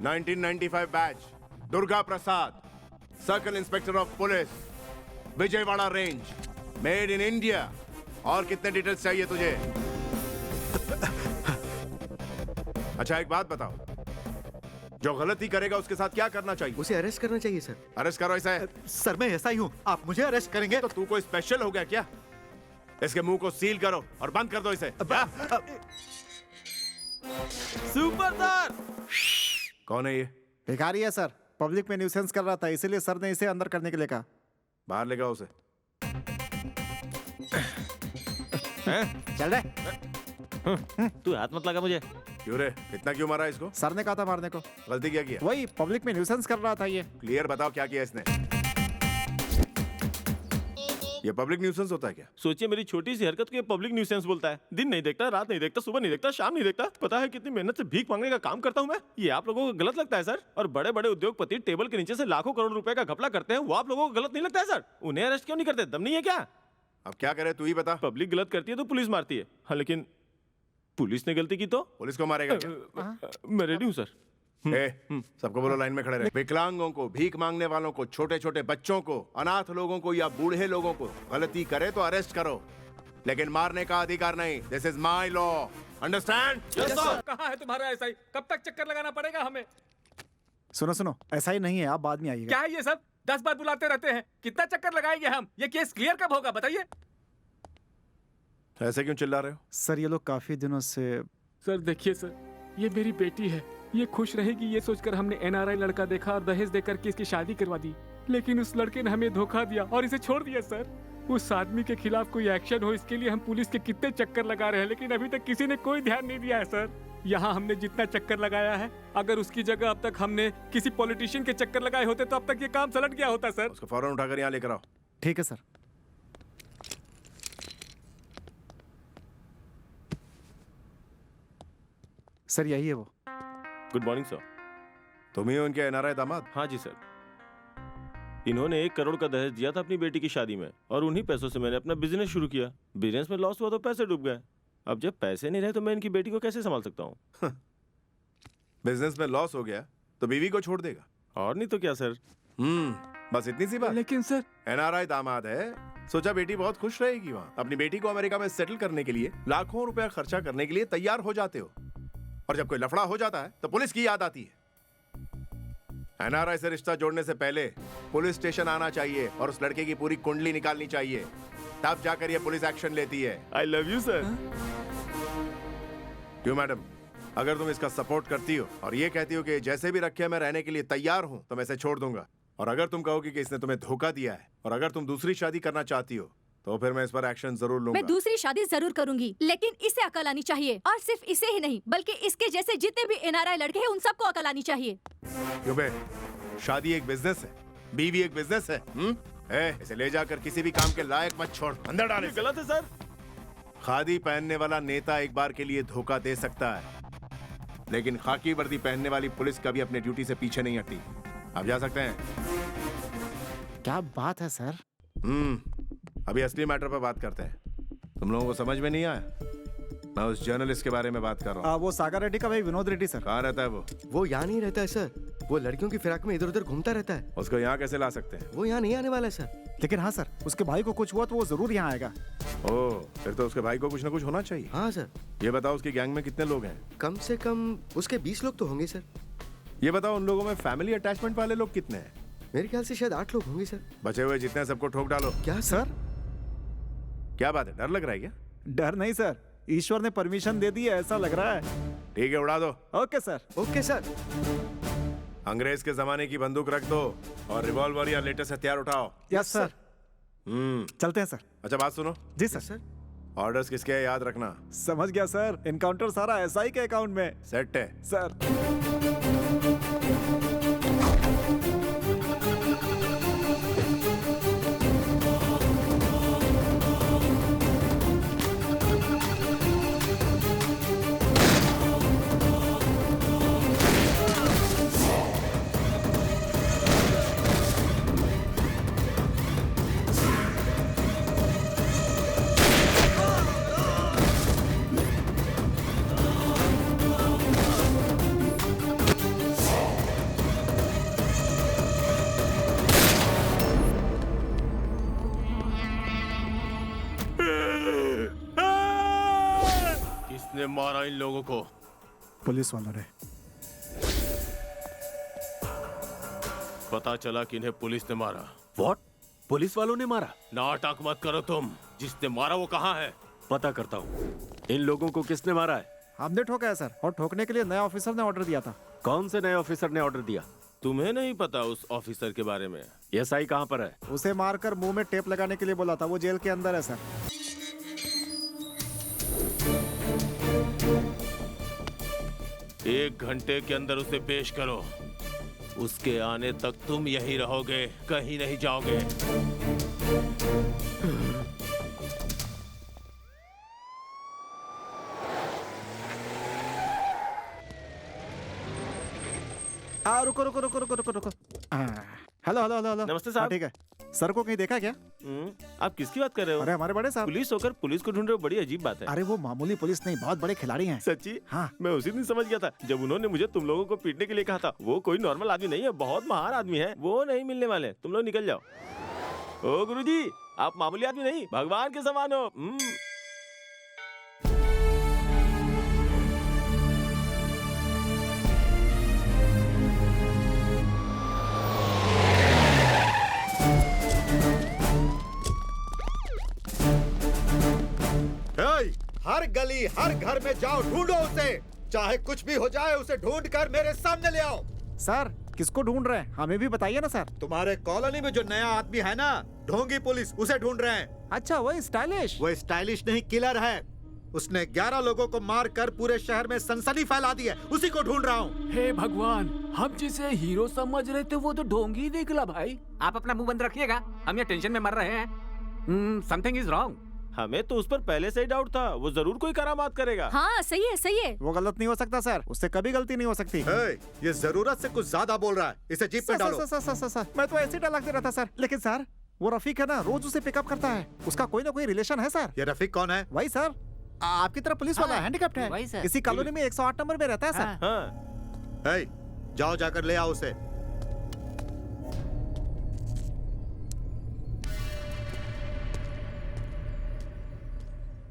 1995 batch, Durga Prasad, circle inspector of police, Vijayawada range, made in India. और कितने डिटेल्स चाहिए तुझे? अच्छा एक बात बताओ, जो गलती करेगा उसके साथ क्या करना चाहिए? उसे अरेस्ट करना चाहिए सर। अरेस्ट करो इसे। सर मैं ऐसा ही हूँ, आप मुझे अरेस्ट करेंगे? तो तू कोई स्पेशल हो गया क्या? इसके मुंह को सील करो और बंद कर दो इसे। Super sir. कौन है ये? भिखारी है सर, पब्लिक में न्यूसेंस कर रहा था, इसीलिए सर ने इसे अंदर करने के लिए कहा। बाहर ले जाओ उसे। चल रहे। तू हाथ मत लगा मुझे। क्यों रे? इतना क्यों मारा इसको? सर ने कहा था मारने को। गलती क्या किया? वही पब्लिक में न्यूसेंस कर रहा था ये। क्लियर बताओ क्या किया इसने? ये पब्लिक न्यूसेंस होता है क्या? सोचिए मेरी छोटी सी हरकत को ये पब्लिक न्यूसेंस बोलता है। दिन नहीं देखता, रात नहीं देखता, सुबह नहीं देखता, शाम नहीं देखता। पता है कितनी मेहनत से भीख मांगने का काम करता हूँ मैं? ये आप लोगों को गलत लगता है सर? और बड़े बड़े उद्योगपति टेबल के नीचे से लाखों करोड़ रुपए का घपला करते हैं, वो आप लोगों को गलत नहीं लगता है सर? उन्हें अरेस्ट क्यों नहीं करते? दम नहीं है क्या? अब क्या करे तू ही बता। पब्लिक गलत करती है तो पुलिस मारती है। हाँ, लेकिन पुलिस ने गलती की तो पुलिस को मारेगा क्या? मैं रेडी हूँ सर। सबको बोलो लाइन में खड़े रहे। विकलांगों को, भीख मांगने वालों को, छोटे छोटे बच्चों को, अनाथ लोगों को या बूढ़े लोगों को गलती करे तो अरेस्ट करो, लेकिन मारने का अधिकार नहीं। This is my law, understand? कहाँ है तुम्हारा एसआई? कब तक चक्कर लगाना पड़ेगा हमें? सुनो, ऐसा ही नहीं है, आप बाद में आइएगा। क्या है ये सब? 10 बार बुलाते रहते हैं, कितना चक्कर लगाएंगे हम? ये केस क्लियर कब होगा बताइए? ऐसे क्यों चिल्ला रहे हो? सर ये लोग काफी दिनों से। सर देखिए सर, ये मेरी बेटी है, ये खुश रहेगी ये सोचकर हमने एनआरआई लड़का देखा और दहेज देकर के इसकी शादी करवा दी, लेकिन उस लड़के ने हमें धोखा दिया और इसे छोड़ दिया। सर उस आदमी के खिलाफ कोई एक्शन हो, इसके लिए हम पुलिस के कितने चक्कर लगा रहे हैं, लेकिन अभी तक किसी ने कोई ध्यान नहीं दिया है। सर यहाँ हमने जितना चक्कर लगाया है, अगर उसकी जगह अब तक हमने किसी पॉलिटिशियन के चक्कर लगाए होते तो अब तक ये काम सलट गया होता। सर उसको फौरन उठाकर यहाँ लेकर आओ। ठीक है सर। सर यही है वो। Good morning sir. तुम ही हो इनके एनआरआई दामाद? हाँ जी सर। इन्होंने 1 करोड़ का दहेज दिया था अपनी बेटी की शादी में, और उन्हीं पैसों से मैंने अपना बिजनेस शुरू किया। बिजनेस में लॉस हुआ तो पैसे डूब गए। अब जब पैसे नहीं रहे तो मैं इनकी बेटी को कैसे संभाल सकता हूँ? बिजनेस में लॉस हो गया तो बीवी को छोड़ देगा, और नहीं तो क्या सर। बस इतनी सी बात। लेकिन सर एनआरआई दामाद है, सोचा बेटी बहुत खुश रहेगी वहाँ। अपनी बेटी को अमेरिका में सेटल करने के लिए लाखों रुपया खर्चा करने के लिए तैयार हो जाते हो, और जब कोई लफड़ा हो जाता है तो पुलिस की याद आती है। एनआरआई से रिश्ता जोड़ने से पहले पुलिस स्टेशन आना चाहिए और उस लड़के की पूरी कुंडली निकालनी चाहिए, तब जाकर ये पुलिस एक्शन लेती है। I love you sir. क्यों मैडम, अगर तुम इसका सपोर्ट करती हो और ये कहती हो कि जैसे भी रखे मैं रहने के लिए तैयार हूं, तो मैं इसे छोड़ दूंगा। और अगर तुम कहोगी कि इसने तुम्हें धोखा दिया है और अगर तुम दूसरी शादी करना चाहती हो, तो फिर मैं इस पर एक्शन जरूर लूंगा। मैं दूसरी शादी जरूर करूंगी, लेकिन इसे अकल आनी चाहिए, और सिर्फ इसे ही नहीं बल्कि इसके जैसे जितने भी एनआरआई लड़के हैं उन सबको अकल आनी चाहिए। क्यों बे, शादी एक बिजनेस है, बीवी एक बिजनेस है। इसे ले जाकर किसी भी काम के लायक मत छोड़, अंदर डाले। गलत है सर। खादी पहनने वाला नेता एक बार के लिए धोखा दे सकता है, लेकिन खाकी वर्दी पहनने वाली पुलिस कभी अपने ड्यूटी से पीछे नहीं हटती। आप जा सकते हैं। क्या बात है सर। अभी असली मैटर पर बात करते हैं। तुम लोगों को समझ में नहीं आया? मैं उस जर्नलिस्ट के बारे में बात कर रहा हूँ। वो सागर रेड्डी का भाई विनोद रेड्डी सर। कहाँ रहता है वो यहाँ नहीं रहता है सर, वो लड़कियों की फिराक में इधर उधर घूमता रहता है। उसको यहाँ कैसे ला सकते हैं? वो यहाँ नहीं आने वाला है सर। लेकिन हाँ सर, उसके भाई को कुछ हुआ तो वो जरूर यहाँ आएगा। ओह, फिर तो उसके भाई को कुछ ना कुछ होना चाहिए। हाँ सर। ये बताओ उसकी गैंग में कितने लोग हैं? कम से कम उसके 20 लोग तो होंगे सर। ये बताओ उन लोगों में फैमिली अटैचमेंट वाले लोग कितने हैं? मेरे ख्याल से शायद 8 लोग होंगे सर। बचे हुए जितने सबको ठोक डालो। क्या सर? क्या बात है, डर लग रहा है क्या? डर नहीं सर, ईश्वर ने परमिशन दे दी है ऐसा लग रहा है। ठीक है, उड़ा दो। Okay sir. Okay sir. अंग्रेज के जमाने की बंदूक रख दो और रिवॉल्वर या लेटेस्ट हथियार उठाओ। Yes sir. चलते हैं सर। अच्छा बात सुनो। जी सर। ऑर्डर्स किसके हैं याद रखना। समझ गया सर, इनकाउंटर सारा एसआई के अकाउंट में सेट है सर। किसने मारा इन लोगों को? पुलिस वालों ने। पता चला कि इन्हें पुलिस ने मारा। व्हाट? पुलिस वालों ने मारा? नाटक मत करो तुम। जिसने मारा वो कहाँ है? पता करता हूँ। इन लोगों को किसने मारा है? हमने ठोका है सर, और ठोकने के लिए नया ऑफिसर ने ऑर्डर दिया था। कौन से नए ऑफिसर ने ऑर्डर दिया? तुम्हें नहीं पता उस ऑफिसर के बारे में? एसआई कहाँ पर है? उसे मारकर मुंह में टेप लगाने के लिए बोला था, वो जेल के अंदर है सर। एक घंटे के अंदर उसे पेश करो। उसके आने तक तुम यहीं रहोगे, कहीं नहीं जाओगे। रुको रुको रुको रुको रुको रुको। Hello hello hello hello. नमस्ते साहब। ठीक है। सर को कहीं देखा क्या? आप किसकी बात कर रहे हो? अरे हमारे बड़े साहब। पुलिस होकर पुलिस को ढूंढ रहे हो, बड़ी अजीब बात है। अरे वो मामूली पुलिस नहीं, बहुत बड़े खिलाड़ी हैं। सच्ची? हाँ। मैं उसी दिन समझ गया था जब उन्होंने मुझे तुम लोगों को पीटने के लिए कहा था। वो कोई नॉर्मल आदमी नहीं है, बहुत महान आदमी है। वो नहीं मिलने वाले, तुम लोग निकल जाओ। ओ गुरुजी, आप मामूली आदमी नहीं, भगवान के समान हो। हर गली हर घर में जाओ, ढूंढो उसे, चाहे कुछ भी हो जाए उसे ढूंढ कर मेरे सामने ले आओ। सर किसको ढूंढ रहे हैं, हमें भी बताइए ना सर। तुम्हारे कॉलोनी में जो नया आदमी है ना, ढोंगी पुलिस, उसे ढूंढ रहे हैं। अच्छा, वो स्टाइलिश? वो स्टाइलिश नहीं, किलर है। उसने 11 लोगों को मार कर पूरे शहर में सनसनी फैला दी है, उसी को ढूंढ रहा हूँ। हे भगवान, हम जिसे हीरो समझ रहे थे वो तो ढोंगी निकला भाई। आप अपना मुंह बंद रखिएगा, हम ये टेंशन में मर रहे हैं। Something is wrong. हमें तो उस पर पहले से ही डाउट था, वो जरूर कोई करामात करेगा। हाँ सही है सही है। वो गलत नहीं हो सकता सर, उससे कभी गलती नहीं हो सकती। ये जरूरत से कुछ ज्यादा बोल रहा है, इसे जीप में डालो। सर, मैं तो ऐसे डायलॉग दे रहा था सर। लेकिन सर वो रफीक है ना, रोज उसे पिकअप करता है, उसका कोई ना कोई रिलेशन है सर। ये रफीक कौन है? वही सर, आपकी तरह पुलिस वाला, हैंडीकैप्ड है, वही सर। इसी कॉलोनी में 108 नंबर में रहता है सर। जाओ जाकर ले आओ उसे।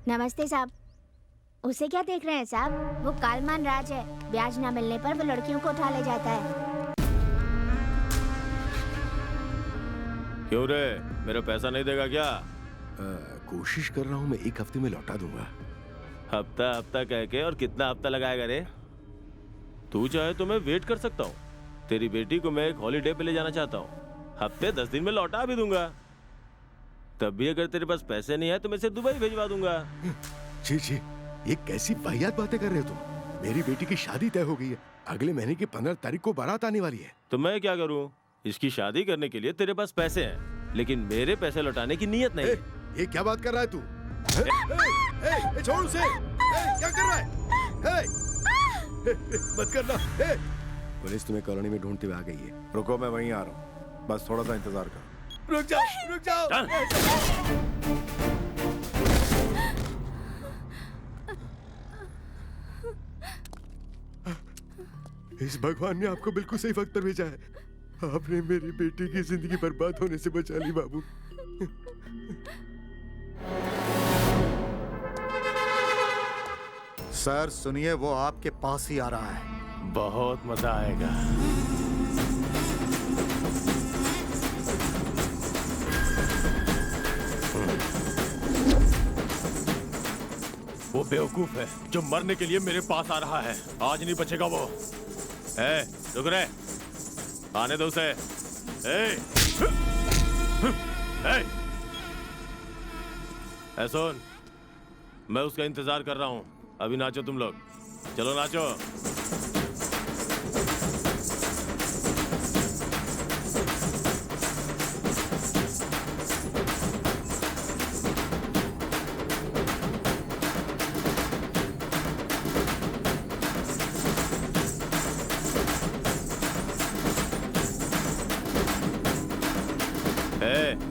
नमस्ते साहब। उसे क्या देख रहे हैं साहब? वो कालमान राज है, ब्याज ना मिलने पर वो लड़कियों को उठा ले जाता है। क्यों रे, मेरा पैसा नहीं देगा क्या? कोशिश कर रहा हूँ, मैं 1 हफ्ते में लौटा दूंगा। हफ्ता हफ्ता कह के, और कितना हफ्ता लगाएगा रे? तू चाहे तो मैं वेट कर सकता हूँ। तेरी बेटी को मैं एक हॉलीडे पे ले जाना चाहता हूँ, हफ्ते 10 दिन में लौटा भी दूंगा। तब भी अगर तेरे पास पैसे नहीं है तो मैं इसे दुबई भेजवा दूंगा। जी जी, ये कैसी वाहियात बातें कर रहे हो तुम? मेरी बेटी की शादी तय हो गई है, अगले महीने की 15 तारीख को बारात आने वाली है। तो मैं क्या करूं? इसकी शादी करने के लिए तेरे पास पैसे हैं, लेकिन मेरे पैसे लौटाने की नीयत नहीं। ये क्या बात कर रहा है तू? छोड़ उसे। क्या कर रहा है? मत करना। पुलिस तुम्हें कॉलोनी में ढूंढते हुए आ गई है। रुको, मैं वहीं आ रहा हूँ, बस थोड़ा सा इंतजार करो। रुक जाओ, रुक जाओ। इस भगवान ने आपको बिल्कुल सही वक्त पर भेजा है। आपने मेरी बेटी की जिंदगी बर्बाद होने से बचा ली बाबू। सर सुनिए, वो आपके पास ही आ रहा है। बहुत मजा आएगा। वो बेवकूफ है जो मरने के लिए मेरे पास आ रहा है, आज नहीं बचेगा वो। रुक रे, आने दो उसे। सुन, मैं उसका इंतजार कर रहा हूँ, अभी नाचो तुम लोग, चलो नाचो।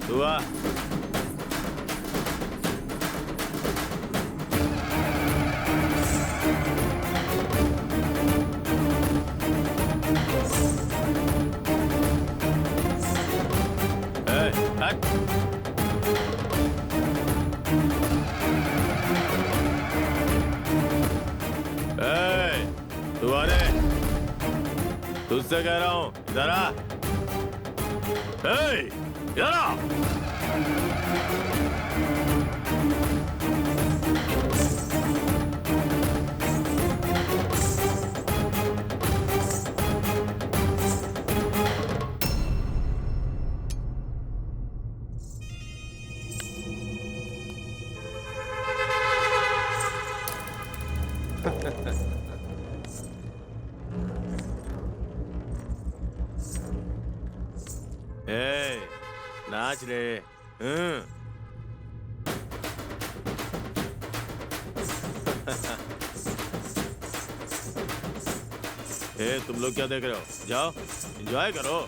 तू आ। तू आ रे, तुझसे कह रहा हूं, इधर आ। इधर आ। नाच रे, ए, तुम लोग क्या देख रहे हो? जाओ एंजॉय करो।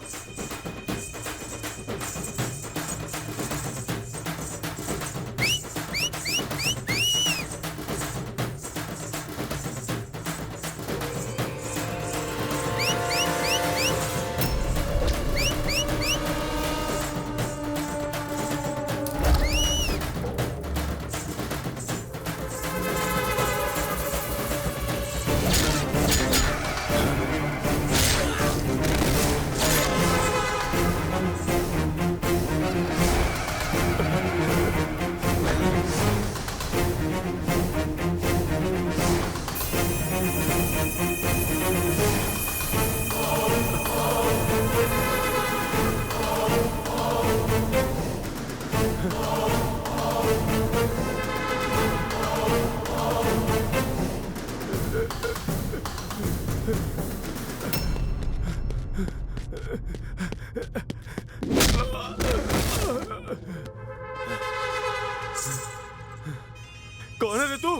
कौन है रे तू?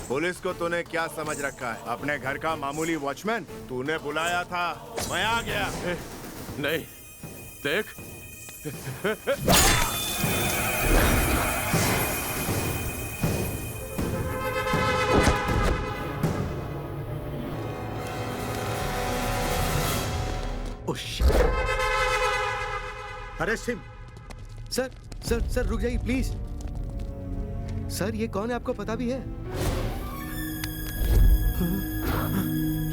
पुलिस को तूने क्या समझ रखा है? अपने घर का मामूली वॉचमैन? तूने बुलाया था, मैं आ गया। नहीं, देख। Arrest him. Sir sir sir रुक जाइए प्लीज। सर ये कौन है आपको पता भी है?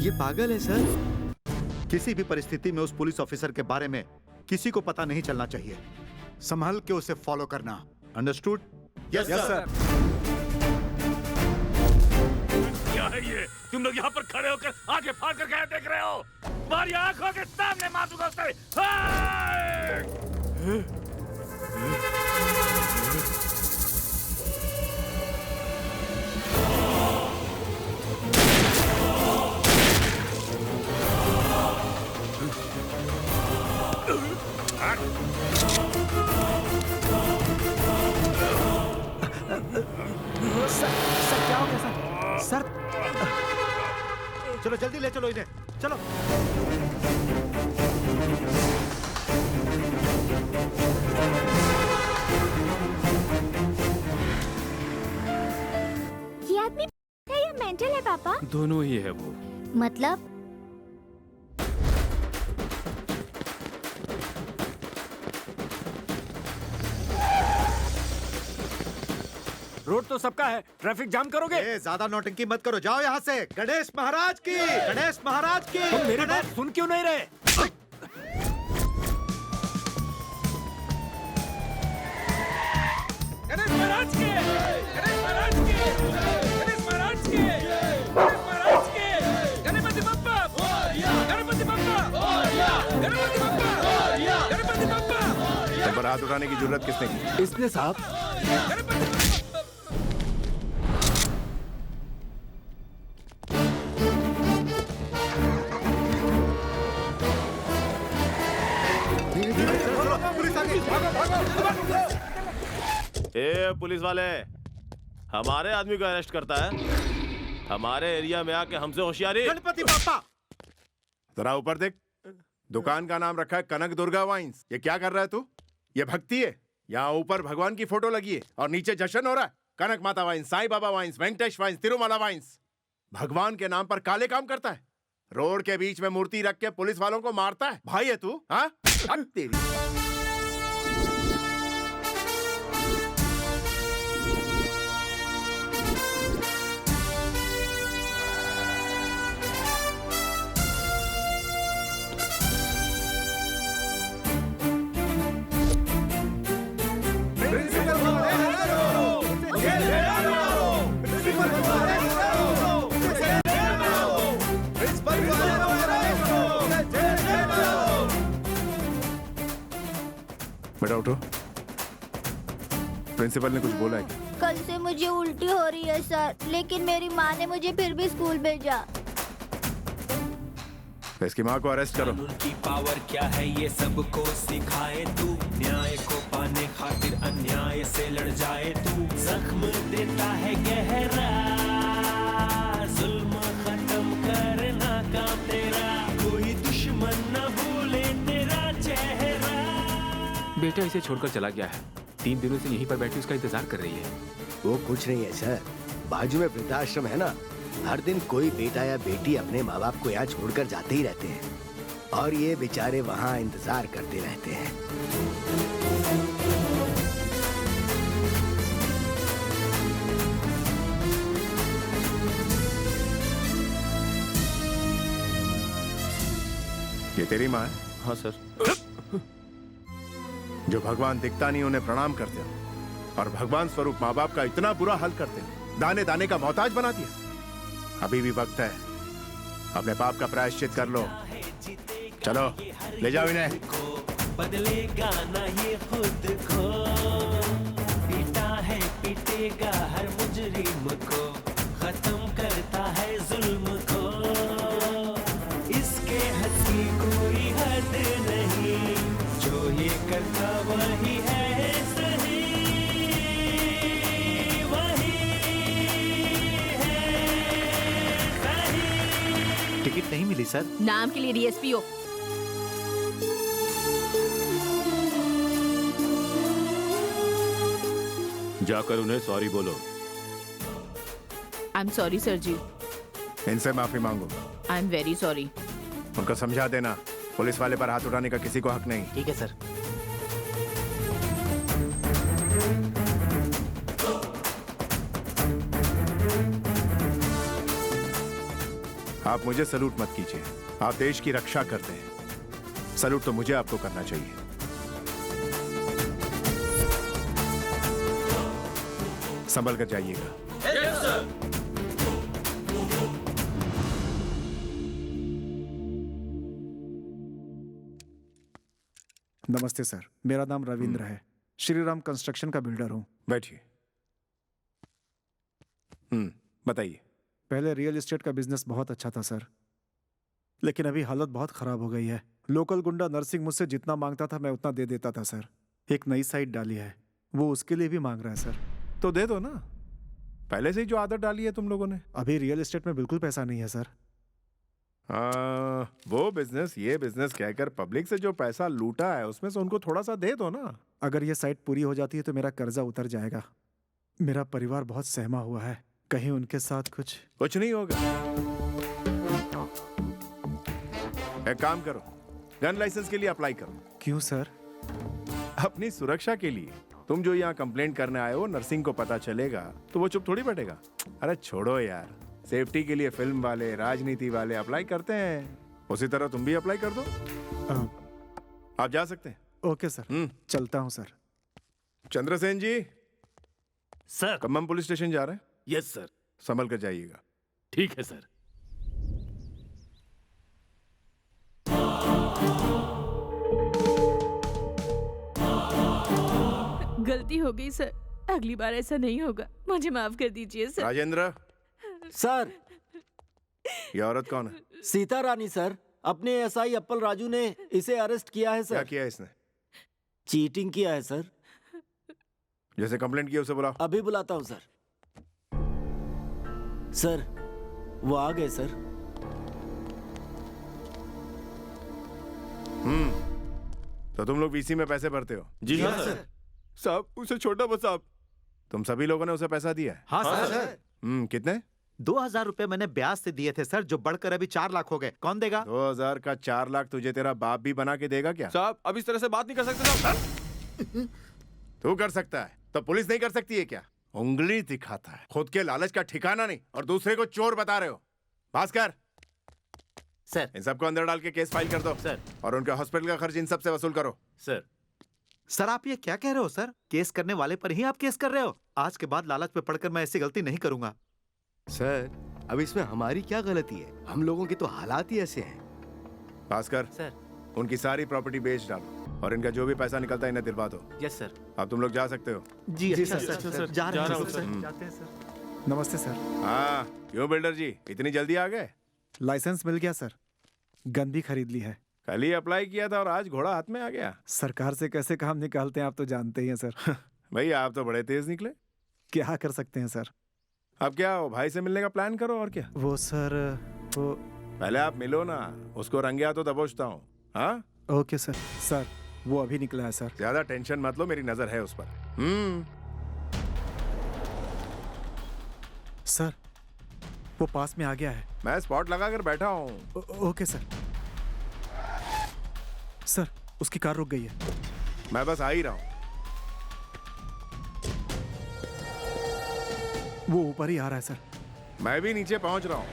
ये पागल है सर। किसी भी परिस्थिति में उस पुलिस ऑफिसर के बारे में किसी को पता नहीं चलना चाहिए। संभल के उसे फॉलो करना। अंडरस्टूड? Yes sir. क्या है ये? तुम लोग यहाँ पर खड़े होकर आगे फाड़ कर क्या देख रहे हो? तुम्हारी आंखों के सामने मारूंगा उसे। सर क्या हो गया सर? चलो जल्दी ले चलो इन्हें, चलो। ये आदमी है या मेंटल है पापा? दोनों ही है वो। मतलब? रोड तो सबका है, ट्रैफिक जाम करोगे? ज्यादा नौटंकी मत करो, जाओ यहाँ से। गणेश महाराज की, गणेश महाराज की। तुम मेरी बात सुन क्यों नहीं रहे? गणेश महाराज के, गणेश महाराज के, गणेश महाराज के, गणेश महाराज के, गणपति बप्पा, गणपति बप्पा, गणपति बप्पा, गणपति बप्पा। तुम पर हाथ उठाने की जरूरत किसने की? इसने साहब। ए पुलिस वाले, हमारे आदमी को अरेस्ट करता है? हमारे एरिया में आके हमसे होशियारी। गणपति बापा, जरा ऊपर देख। दुकान का नाम रखा है कनक दुर्गा वाइन्स। ये क्या कर रहा है तू? ये भक्ति है? यहाँ ऊपर भगवान की फोटो लगी है और नीचे जश्न हो रहा है। Kanak Mata wines, Sai Baba wines, Venkatesh wines, Tirumala wines. भगवान के नाम पर काले काम करता है। रोड के बीच में मूर्ति रख के पुलिस वालों को मारता है। भाई है तू? हाँ तेरी। बेटा उठो। प्रिंसिपल ने कुछ बोला है क्या? कल से मुझे उल्टी हो रही है सर, लेकिन मेरी माँ ने मुझे फिर भी स्कूल भेजा। तो इसकी माँ को अरेस्ट करो। की पावर क्या है ये सबको सिखाए तू, न्याय को पाने खातिर अन्याय से लड़ जाए तू, जख्म देता है गहरा, जुल्म खत्म करना काम तेरा, कोई दुश्मन न भूले तेरा चेहरा। बेटा इसे छोड़कर चला गया है, 3 दिनों से यहीं पर बैठी उसका इंतजार कर रही है। वो कुछ नहीं है सर, बाजू में वृद्धाश्रम है ना, हर दिन कोई बेटा या बेटी अपने माँ बाप को यहाँ छोड़कर जाते ही रहते हैं और ये बेचारे वहाँ इंतजार करते रहते हैं। ये तेरी माँ है? हाँ सर। जो भगवान दिखता नहीं उन्हें प्रणाम करते हो और भगवान स्वरूप माँ बाप का इतना बुरा हाल करते हो, दाने दाने का मोहताज बना दिया। अभी भी वक्त है, अपने पाप का प्रायश्चित कर लो। चलो ले जाओ इन्हें। बदलेगा ना ये खुद को, पीटा है पीटेगा हर मुजरिम को, खत्म करता है जुल्म को, इसके हद की कोई हद नहीं, जो ये करता वही है सही, वही टिकट नहीं मिली सर। नाम के लिए डीएसपी हो। जाकर उन्हें सॉरी बोलो। आई एम सॉरी सर जी। इनसे माफी मांगो। I am very sorry. उनको समझा देना पुलिस वाले पर हाथ उठाने का किसी को हक नहीं। ठीक है सर। आप मुझे सलूट मत कीजिए, आप देश की रक्षा करते हैं, सलूट तो मुझे आपको करना चाहिए। संभल कर जाइएगा। नमस्ते सर, मेरा नाम रविंद्र है, श्री राम कंस्ट्रक्शन का बिल्डर हूँ। बैठिए। बताइए। पहले रियल एस्टेट का बिजनेस बहुत अच्छा था सर, लेकिन अभी हालत बहुत खराब हो गई है। लोकल गुंडा नरसिंह मुझसे जितना मांगता था मैं उतना दे देता था सर। एक नई साइट डाली है, वो उसके लिए भी मांग रहा है सर। तो दे दो ना, पहले से ही जो आदत डाली है तुम लोगों ने। अभी रियल एस्टेट में बिल्कुल पैसा नहीं है सर। वो बिजनेस ये बिजनेस कहकर पब्लिक से जो पैसा लूटा है उसमें से उनको थोड़ा सा दे दो ना। अगर ये साइट पूरी हो जाती है तो मेरा कर्जा उतर जाएगा। मेरा परिवार बहुत सहमा हुआ है, कहीं उनके साथ कुछ नहीं होगा। एक काम करो, गन लाइसेंस के लिए अप्लाई करो। क्यों सर? अपनी सुरक्षा के लिए। तुम जो यहाँ कंप्लेंट करने आए हो, नरसिंह को पता चलेगा तो वो चुप थोड़ी बैठेगा। अरे छोड़ो यार, सेफ्टी के लिए फिल्म वाले, राजनीति वाले अप्लाई करते हैं, उसी तरह तुम भी अप्लाई कर दो। आप जा सकते हैं। ओके सर, चलता हूँ सर। चंद्रसेन जी। सर। खम्मम पुलिस स्टेशन जा रहे हैं? Yes sir. संभल कर जाइएगा। ठीक है सर। गलती हो गई सर, अगली बार ऐसा नहीं होगा, मुझे माफ कर दीजिए सर। राजेंद्र। सर। ये औरत कौन है? सीता रानी सर, अपने एसआई अप्पल राजू ने इसे अरेस्ट किया है सर। क्या किया इसने? चीटिंग किया है सर। जैसे कंप्लेंट किया उसे बुलाओ। अभी बुलाता हूँ सर। सर वो आ गए सर। तो तुम लोग वीसी में पैसे भरते हो? जी हाँ सर। साहब उसे छोटा बस साहब। तुम सभी लोगों ने उसे पैसा दिया है? हाँ सर। कितने? 2000 रुपए मैंने ब्याज से दिए थे सर, जो बढ़कर अभी 4 लाख हो गए। कौन देगा? 2000 का 4 लाख तुझे तेरा बाप भी बना के देगा क्या? साहब अब इस तरह से बात नहीं कर सकते साहब। तू कर सकता है तो पुलिस नहीं कर सकती है क्या? उंगली दिखाता है, खुद के लालच का ठिकाना नहीं और दूसरे को चोर बता रहे हो। भास्कर सर, इन सबको अंदर डाल के केस फाइल कर दो सर, और उनके हॉस्पिटल का खर्च इन सब से वसूल करो। सर। सर आप ये क्या कह रहे हो सर? केस करने वाले पर ही आप केस कर रहे हो? आज के बाद लालच में पड़कर मैं ऐसी गलती नहीं करूंगा। सर अब इसमें हमारी क्या गलती है? हम लोगों के तो हालात ही ऐसे हैं। भास्कर सर, उनकी सारी प्रॉपर्टी बेच डालो और इनका जो भी पैसा निकलता है इन्हें दिलवा दो। Yes sir. अब तुम लोग जा सकते हो। जी अच्छा सर, जा रहे हैं सर। जाते हैं सर। नमस्ते सर। हाँ क्यों बिल्डर जी इतनी जल्दी आ गए? लाइसेंस मिल गया सर, गन भी खरीद ली है। कल ही अप्लाई किया था और आज घोड़ा हाथ में आ गया। सरकार से कैसे काम निकालते हैं आप तो जानते ही हैं सर। भाई आप तो बड़े तेज निकले। क्या कर सकते हैं सर। अब क्या हो, भाई से मिलने का प्लान करो और क्या। वो सर वो पहले आप मिलो ना, उसको रंगे तो दबोचता हूँ। हाँ ओके सर। सर वो अभी निकला है सर। ज्यादा टेंशन मत लो, मेरी नजर है उस पर। सर वो पास में आ गया है। मैं स्पॉट लगा कर बैठा हूँ। Okay sir. सर उसकी कार रुक गई है। मैं बस आ ही रहा हूँ। वो ऊपर ही आ रहा है सर। मैं भी नीचे पहुंच रहा हूँ।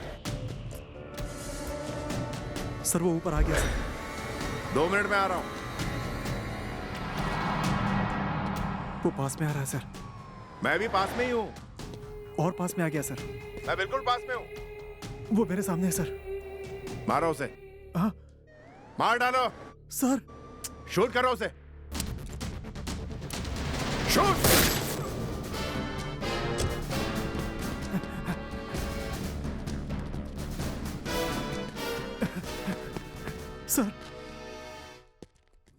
सर वो ऊपर आ गया सर। 2 मिनट में आ रहा हूँ। वो पास में आ रहा है सर। मैं भी पास में ही हूँ। और पास में आ गया सर। मैं बिल्कुल पास में हूँ। वो मेरे सामने है सर। मारो उसे। हाँ मार डालो सर। शूट करो उसे। शूट। सर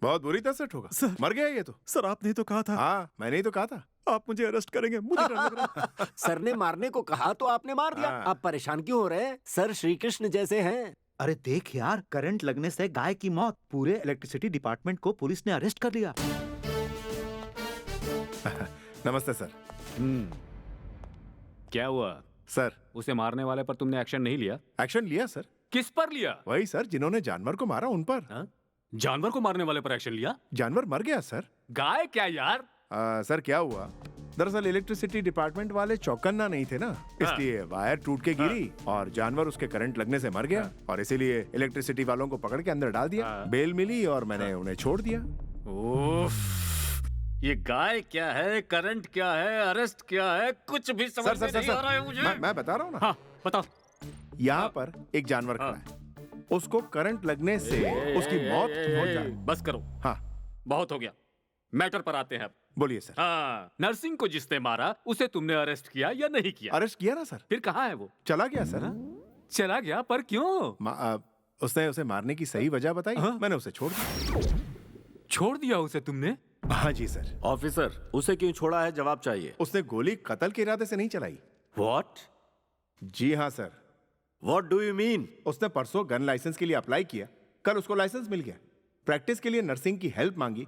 बहुत बुरी तरह से ठोका। सर मर गया ये तो। सर आपने तो कहा था। हाँ मैंने ही तो कहा था। आप मुझे अरेस्ट करेंगे, मुझे डर लग रहा है। सर ने मारने को कहा तो आपने मार दिया। आप परेशान क्यों हो रहे हैं? सर श्री कृष्ण जैसे हैं। अरे देख यार, करंट लगने से गाय की मौत, पूरे इलेक्ट्रिसिटी डिपार्टमेंट को पुलिस ने अरेस्ट कर लिया। नमस्ते सर। क्या हुआ सर? उसे मारने वाले पर तुमने एक्शन नहीं लिया? एक्शन लिया सर। किस पर लिया? वही सर जिन्होंने जानवर को मारा उन पर। जानवर को मारने वाले पर एक्शन लिया? जानवर मर गया सर। गाय क्या यार? सर क्या हुआ, दरअसल इलेक्ट्रिसिटी डिपार्टमेंट वाले चौकन्ना नहीं थे ना, इसलिए वायर टूट के गिरी और जानवर उसके करंट लगने से मर गया और इसीलिए इलेक्ट्रिसिटी वालों को पकड़ के अंदर डाल दिया। बेल मिली और मैंने उन्हें छोड़ दिया। ये गाय क्या है, करंट क्या है, अरेस्ट क्या है, कुछ भी समझ में नहीं आ रहा है मुझे। मैं बता रहा हूँ ना। हाँ बताओ। यहाँ पर एक जानवर खड़ा है, उसको करंट लगने से उसकी मौत हो जाए। बस करो। हाँ बहुत हो गया, मैटर पर आते हैं अब। बोलिए सर। हाँ, नर्सिंग को जिसने मारा उसे तुमने अरेस्ट किया या नहीं किया? अरेस्ट किया ना सर। फिर कहाँ है वो? चला गया सर। चला गया पर क्यों? उसने उसे मारने की सही वजह बताई। मैंने उसे छोड़ दिया। छोड़ दिया उसे तुमने? हाँ जी सर। ऑफिसर, उसे क्यों छोड़ा है जवाब चाहिए। उसने गोली कत्ल के इरादे से नहीं चलाई। व्हाट? जी हाँ sir. What do you mean? उसने परसों गन लाइसेंस के लिए अप्लाई किया, कल उसको लाइसेंस मिल गया। प्रैक्टिस के लिए नर्सिंग की हेल्प मांगी,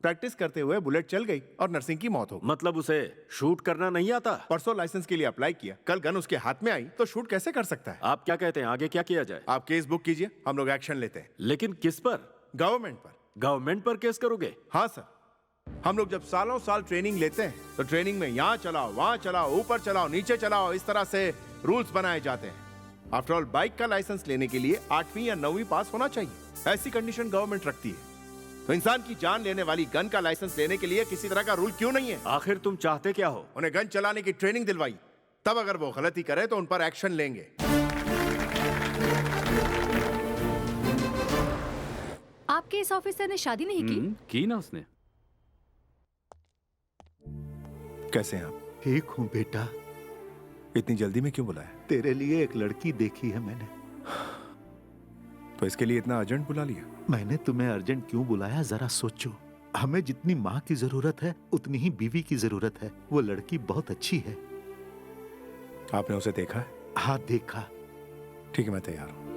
प्रैक्टिस करते हुए बुलेट चल गई और नर्सिंग की मौत हो गई। मतलब उसे शूट करना नहीं आता? परसों लाइसेंस के लिए अप्लाई किया, कल गन उसके हाथ में आई तो शूट कैसे कर सकता है? आप क्या कहते हैं, आगे क्या किया जाए? आप केस बुक कीजिए, हम लोग एक्शन लेते हैं। लेकिन किस पर? गवर्नमेंट पर। गवर्नमेंट पर केस करोगे? हाँ सर। हम लोग जब सालों साल ट्रेनिंग लेते हैं तो ट्रेनिंग में यहाँ चलाओ, वहां चलाओ, ऊपर चलाओ, नीचे चलाओ, इस तरह से रूल्स बनाए जाते हैं। आफ्टर ऑल बाइक का लाइसेंस लेने के लिए 8वीं या 9वीं पास होना चाहिए, ऐसी कंडीशन गवर्नमेंट रखती है। तो इंसान की जान लेने वाली गन का लाइसेंस लेने के लिए किसी तरह का रूल क्यों नहीं है? आखिर तुम चाहते क्या हो? उन्हें गन चलाने की ट्रेनिंग दिलवाई, तब अगर वो गलती करे तो उन पर एक्शन लेंगे। आपके इस ऑफिसर ने शादी नहीं की ना उसने। कैसे हैं आप? ठीक हूँ बेटा। इतनी जल्दी में क्यों बुलाया? तेरे लिए एक लड़की देखी है मैंने। तो इसके लिए इतना अर्जेंट बुला लिया? मैंने तुम्हें अर्जेंट क्यों बुलाया जरा सोचो। हमें जितनी माँ की जरूरत है उतनी ही बीवी की जरूरत है। वो लड़की बहुत अच्छी है। आपने उसे देखा है? हाँ देखा। ठीक है मैं तैयार हूँ।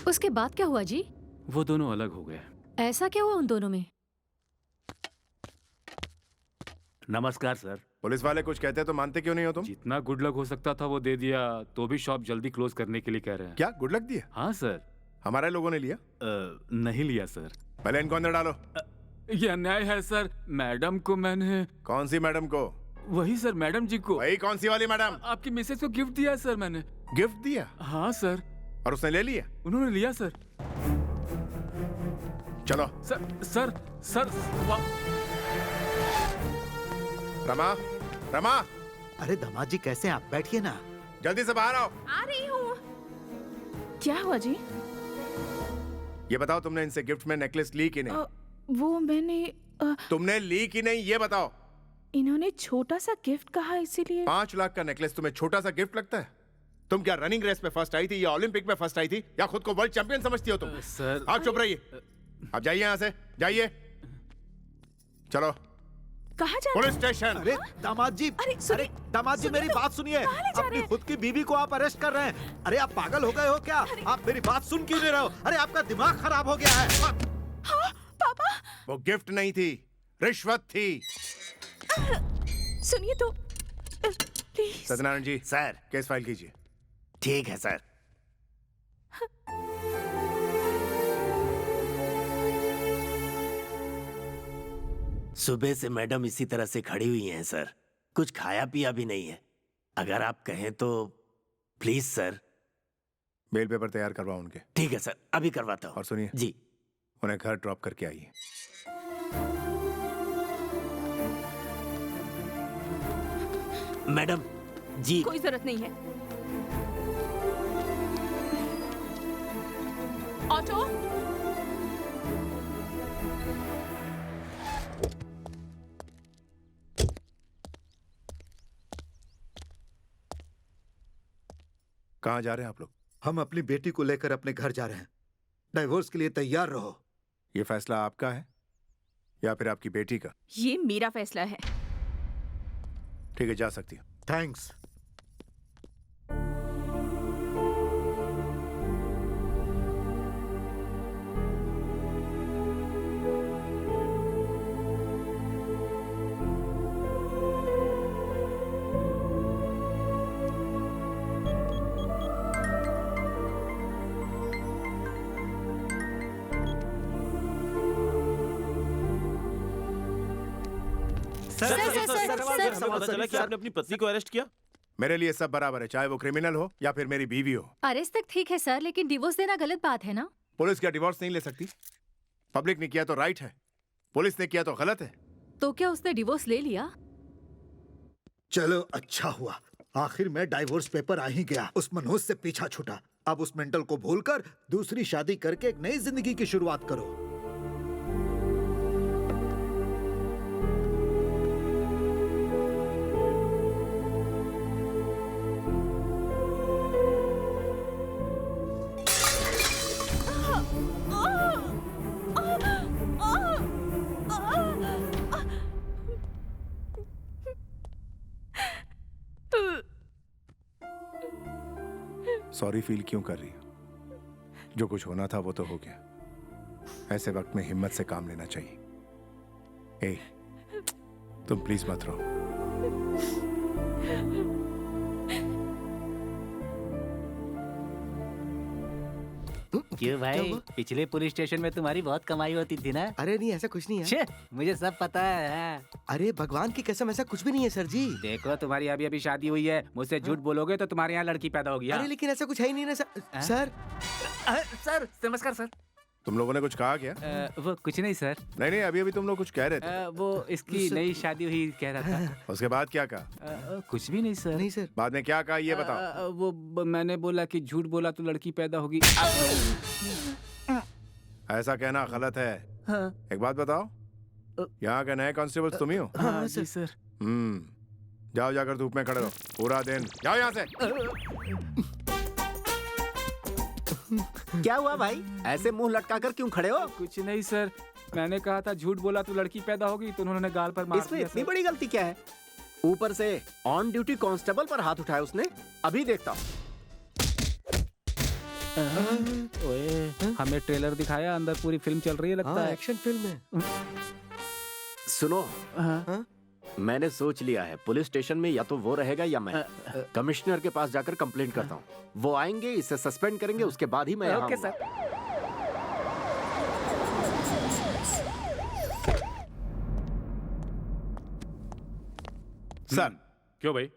उसके बाद क्या हुआ जी? वो दोनों अलग हो गए। ऐसा क्या हुआ उन दोनों में? नमस्कार सर। पुलिस वाले कुछ कहते हैं तो मानते क्यों नहीं हो तुम? जितना गुड लक हो सकता था वो दे दिया, तो भी शॉप जल्दी क्लोज करने के लिए कह रहे हैं। क्या गुड लक दिया? हाँ सर। हमारे लोगों ने लिया? नहीं लिया सर। पहले इनको अंदर डालो। ये अन्याय है सर। मैडम को मैंने। कौन सी मैडम को? वही सर, मैडम जी को। वही कौन सी वाली मैडम? आपकी मिसेज को गिफ्ट दिया सर मैंने। गिफ्ट दिया? हाँ सर। और उसने ले लिया? उन्होंने लिया सर। चलो। सर। रमा, रमा। अरे दामाद जी कैसे हैं आप? बैठिए ना। जल्दी से बाहर आओ। आ रही हूँ। क्या हुआ जी? ये बताओ तुमने इनसे गिफ्ट में नेकलेस ली कि नहीं? वो मैंने तुमने ली कि नहीं ये बताओ। इन्होंने छोटा सा गिफ्ट कहा इसीलिए। 5 लाख का नेकलेस तुम्हें छोटा सा गिफ्ट लगता है? तुम क्या रनिंग रेस में फर्स्ट आई थी या ओलंपिक में फर्स्ट आई थी या खुद को वर्ल्ड चैंपियन समझती हो तुम? सर। आप चुप रहिए। अब जाइए यहाँ से, जाइए। चलो। कहाँ जा रहे? Police station. अरे दामाद जी, अरे दामाद जी मेरी बात सुनिए। अपनी खुद की बीवी को आप अरेस्ट कर रहे हैं। अरे आप पागल हो गए हो क्या? आप मेरी बात सुन क्यों नहीं रहे हो? अरे आपका दिमाग खराब हो गया है। हाँ, पापा। वो गिफ्ट नहीं थी, रिश्वत थी। सुनिए तो please. Satyanarayan ji sir, case file कीजिए। ठीक है सर। सुबह से मैडम इसी तरह से खड़ी हुई हैं सर। कुछ खाया पिया भी नहीं है। अगर आप कहें तो प्लीज सर। बेल पेपर तैयार करवाओ उनके। ठीक है सर, अभी करवाता हूँ। और सुनिए जी, उन्हें घर ड्रॉप करके आइए। मैडम जी। कोई जरूरत नहीं है। ऑटो। कहाँ जा रहे हैं आप लोग? हम अपनी बेटी को लेकर अपने घर जा रहे हैं। डाइवोर्स के लिए तैयार रहो। ये फैसला आपका है या फिर आपकी बेटी का? ये मेरा फैसला है। ठीक है, जा सकती हो। थैंक्स। पता चला कि आपने अपनी पत्नी को अरेस्ट किया? मेरे लिए सब बराबर है, चाहे वो क्रिमिनल हो या फिर मेरी बीवी हो। अरेस्ट तक ठीक है सर, लेकिन डिवोर्स देना गलत बात है ना? पुलिस क्या डिवोर्स नहीं ले सकती? पब्लिक ने किया तो राइट है, पुलिस ने किया तो गलत है। तो क्या उसने डिवोर्स ले लिया? चलो अच्छा हुआ, आखिर में डाइवोर्स पेपर आ ही गया। उस मनहूस से पीछा छूटा। अब उस मेंटल को भूलकर दूसरी शादी करके एक नई जिंदगी की शुरुआत करो। सॉरी फील क्यों कर रही हो? जो कुछ होना था वो तो हो गया। ऐसे वक्त में हिम्मत से काम लेना चाहिए। ए, तुम प्लीज मत रो। क्यों भाई, पिछले पुलिस स्टेशन में तुम्हारी बहुत कमाई होती थी ना? अरे नहीं, ऐसा कुछ नहीं है। मुझे सब पता है। अरे भगवान की कसम, ऐसा कुछ भी नहीं है सर जी। देखो, तुम्हारी अभी अभी शादी हुई है, मुझसे झूठ बोलोगे तो तुम्हारे यहाँ लड़की पैदा होगी। अरे लेकिन ऐसा कुछ है ही नहीं ना सर। सर नमस्कार सर। तुम लोगों ने कुछ कहा क्या? वो कुछ नहीं सर। नहीं, अभी तुम लोग कुछ कह रहे थे। वो इसकी नई शादी हुई कह रहा था। उसके बाद क्या कहा? कुछ भी नहीं सर। नहीं सर। बाद में क्या कहा ये बताओ। वो मैंने बोला कि झूठ बोला तो लड़की पैदा होगी। ऐसा कहना गलत है। हाँ। एक बात बताओ, यहाँ के नए कांस्टेबल तुम ही हो? हाँ जी सर। जाओ, जाकर धूप में खड़े रहो पूरा दिन। जाओ यहाँ से। क्या हुआ भाई, ऐसे मुंह लटका कर क्यों खड़े हो? कुछ नहीं सर, मैंने कहा था झूठ बोला तो लड़की पैदा होगी, तो उन्होंने गाल पर मार इसमें दिया। इतनी बड़ी गलती क्या है? ऊपर से ऑन ड्यूटी कांस्टेबल पर हाथ उठाया उसने। अभी देखता हूँ। ओए, हमें ट्रेलर दिखाया, अंदर पूरी फिल्म चल रही है लगता है। एक्शन फिल्म है। सुनो, मैंने सोच लिया है, पुलिस स्टेशन में या तो वो रहेगा या मैं। कमिश्नर के पास जाकर कंप्लेंट करता हूँ। वो आएंगे, इसे सस्पेंड करेंगे, उसके बाद ही मैं यहाँ ओके आऊंगा। सर। सर, क्यों भाई,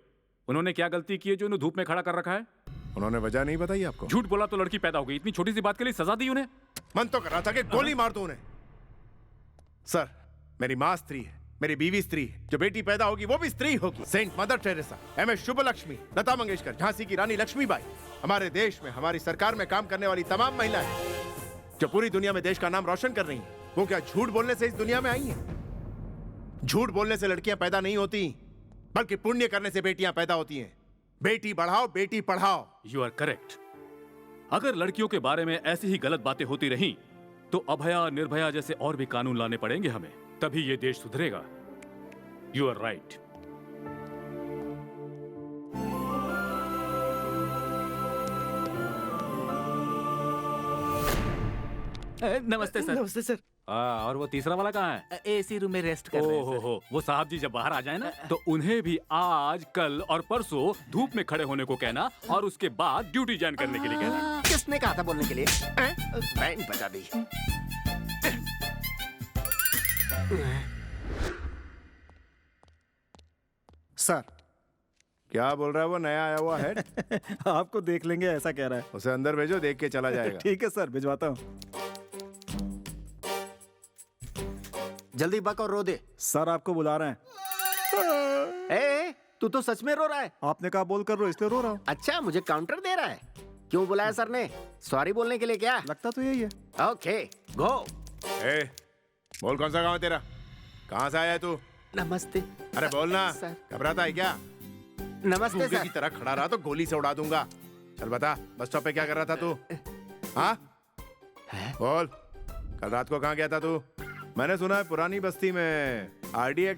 उन्होंने क्या गलती की है जो उन्हें धूप में खड़ा कर रखा है? उन्होंने वजह नहीं बताई आपको? झूठ बोला तो लड़की पैदा हो गई, इतनी छोटी सी बात के लिए सजा दी उन्हें? मन तो कर रहा था कि गोली मार दूं उन्हें। सर, मेरी माँ स्त्री है, मेरी बीवी स्त्री है, जो बेटी पैदा होगी वो भी स्त्री होगी। Saint Mother Teresa, MS Shubhalakshmi, Lata Mangeshkar, Jhansi की रानी लक्ष्मीबाई, हमारे देश में हमारी सरकार में काम करने वाली तमाम महिलाएं जो पूरी दुनिया में देश का नाम रोशन कर रही हैं, वो क्या झूठ बोलने से इस दुनिया में आई हैं? झूठ बोलने से लड़कियां पैदा नहीं होती, बल्कि पुण्य करने से बेटियां पैदा होती हैं। बेटी बढ़ाओ, बेटी पढ़ाओ। You are correct. अगर लड़कियों के बारे में ऐसी ही गलत बातें होती रहीं, तो अभया, निर्भया जैसे और भी कानून लाने पड़ेंगे हमें, तभी ये देश सुधरेगा। You are right. नमस्ते सर। नमस्ते सर। और वो तीसरा वाला कहाँ है? AC रूम में रेस्ट कर रहे हैं सर। हो, वो साहब जी जब बाहर आ जाए ना, तो उन्हें भी आज, कल और परसों धूप में खड़े होने को कहना और उसके बाद ड्यूटी ज्वाइन करने के लिए कहना। किसने कहा था बोलने के लिए? बैंड बजा दी। सर, क्या बोल रहा है वो नया आया हुआ है? आपको देख लेंगे ऐसा कह रहा है। उसे अंदर भेजो, देख के चला जाएगा। ठीक है सर, भिजवाता हूँ। जल्दी बक और रो दे। सर आपको बुला रहे हैं। ए, तू तो सच में रो रहा है। आपने कहा बोल कर रो, इसलिए रो रहा हूँ। अच्छा, मुझे काउंटर दे रहा है। क्यों बुलाया सर ने? सॉरी बोलने के लिए क्या? लगता तो यही है। ओके, गो। ए, बोल कौन सा गाँव है तेरा? कहाँ से आया है तू? नमस्ते। अरे बोलना, सर। घबराता है क्या? नमस्ते गूंगे सर। की तरह खड़ा रहा तो गोली से उड़ा दूंगा। चल बता, बस स्टॉप पे क्या कर रहा था तू? हाँ बोल, कल रात को कहाँ गया था तू? मैंने सुना है पुरानी बस्ती में RDX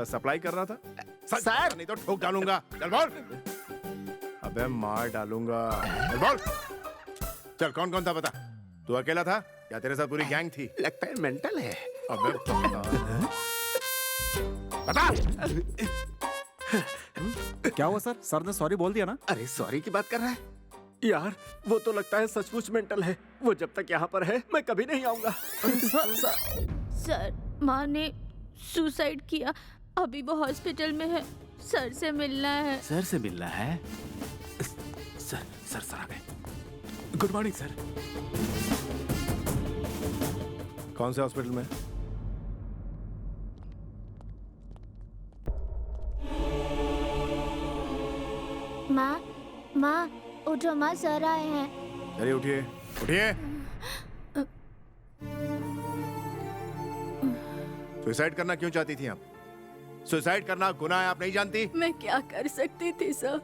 सप्लाई कर रहा था। सर नहीं तो ठोक डालूंगा। चल बोल। अबे मार डालूंगा। चल बोल। चल कौन कौन था बता? तू अकेला था या तेरे साथ पूरी गैंग थी? लगता है मेंटल है। अबे बता। क्या हुआ सर? सर ने सॉरी बोल दिया ना? अरे सॉरी की बात कर रहा है यार, वो तो लगता है सचमुच मेंटल है। वो जब तक यहाँ पर है मैं कभी नहीं आऊंगा। सर, माँ ने सुसाइड किया, अभी वो हॉस्पिटल में है, सर से मिलना है। सर से मिलना है? सर आ गए। Good morning sir. कौन से हॉस्पिटल में? माँ उठो माँ, सर आए हैं। चलिए उठिए, उठिए। सुसाइड करना क्यों चाहती थी आप? सुसाइड करना गुनाह है, आप नहीं जानती? मैं क्या कर सकती थी सर?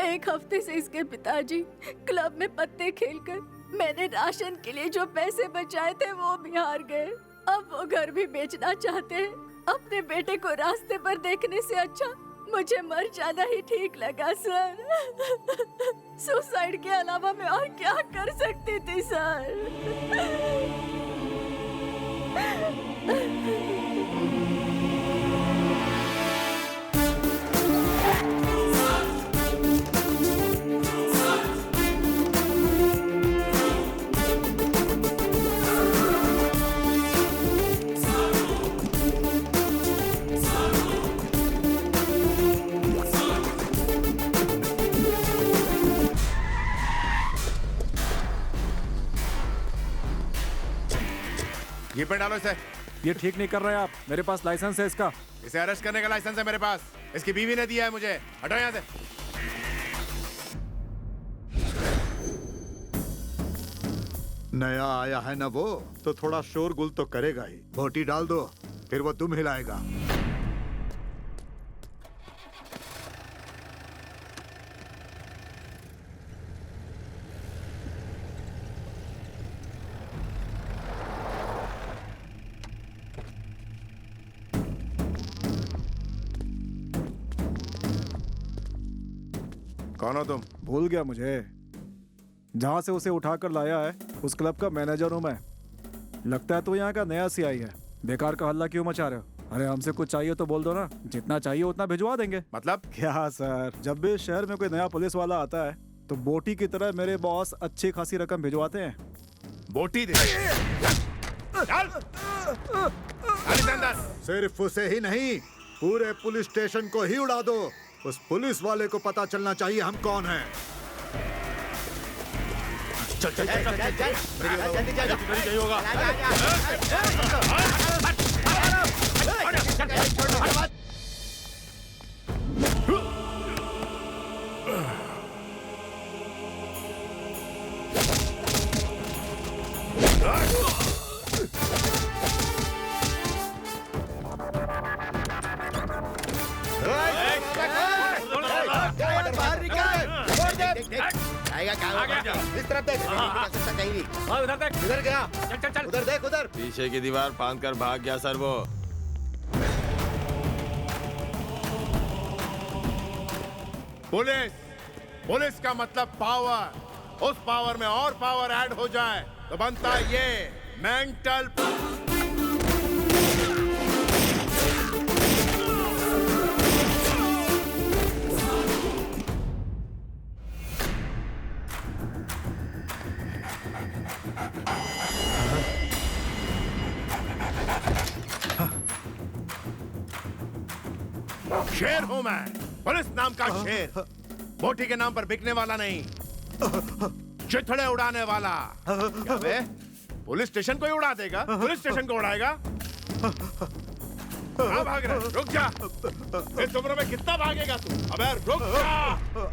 एक हफ्ते से इसके पिताजी क्लब में पत्ते खेलकर मैंने राशन के लिए जो पैसे बचाए थे वो भी हार गए। अब वो घर भी बेचना चाहते हैं। अपने बेटे को रास्ते पर देखने से अच्छा मुझे मर जाना ही ठीक लगा सर। सुसाइड के अलावा मैं और क्या कर सकती थी सर? ये पे डालो इसे। ये ठीक नहीं कर रहे आप। मेरे पास लाइसेंस है इसका। इसे अरेस्ट करने का लाइसेंस है मेरे पास। इसकी बीवी ने दिया है मुझे। हटो यहाँ से। नया आया है ना वो, तो थोड़ा शोरगुल तो करेगा ही। बोटी डाल दो, फिर वो तुम हिलाएगा। कौन हो तुम? भूल गया मुझे? जहाँ से उसे उठाकर लाया है उस क्लब का मैनेजर हूँ मैं। लगता है तो यहाँ का नया सीआई है। बेकार का हल्ला क्यों मचा रहे हो? अरे हमसे कुछ चाहिए तो बोल दो ना, जितना चाहिए उतना भिजवा देंगे। मतलब क्या सर, जब भी शहर में कोई नया पुलिस वाला आता है तो बोटी की तरह मेरे बॉस अच्छी खासी रकम भिजवाते हैं। बोटी दे। सिर्फ उसे ही नहीं, पूरे पुलिस स्टेशन को ही उड़ा दो। उस पुलिस वाले को पता चलना चाहिए हम कौन हैं। चल चल चल चल जल्दी चल नहीं होगा। इस तरफ देख, कहीं भी। उधर देख, उधर गया। चल चल चल। उधर देख, उधर। पीछे की दीवार फांद कर भाग गया सर वो। पुलिस, पुलिस का मतलब पावर। उस पावर में और पावर ऐड हो जाए तो बनता है ये मेंटल। शेर हूं मैं, पुलिस नाम का शेर। बोटी के नाम पर बिकने वाला नहीं, चिथड़े उड़ाने वाला। क्या बे? पुलिस स्टेशन को ही उड़ा देगा? पुलिस स्टेशन को उड़ाएगा? कहाँ भाग रहा है? रुक जा। इस उम्र में कितना भागेगा तू? अबे रुक जा।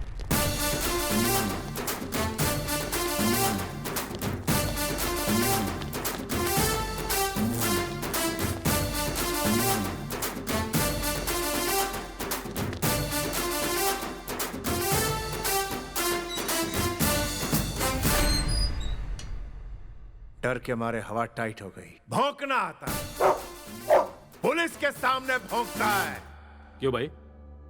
डर के मारे हवा टाइट हो गई। भौंकना आता है, पुलिस के सामने भौंकता है। क्यों भाई,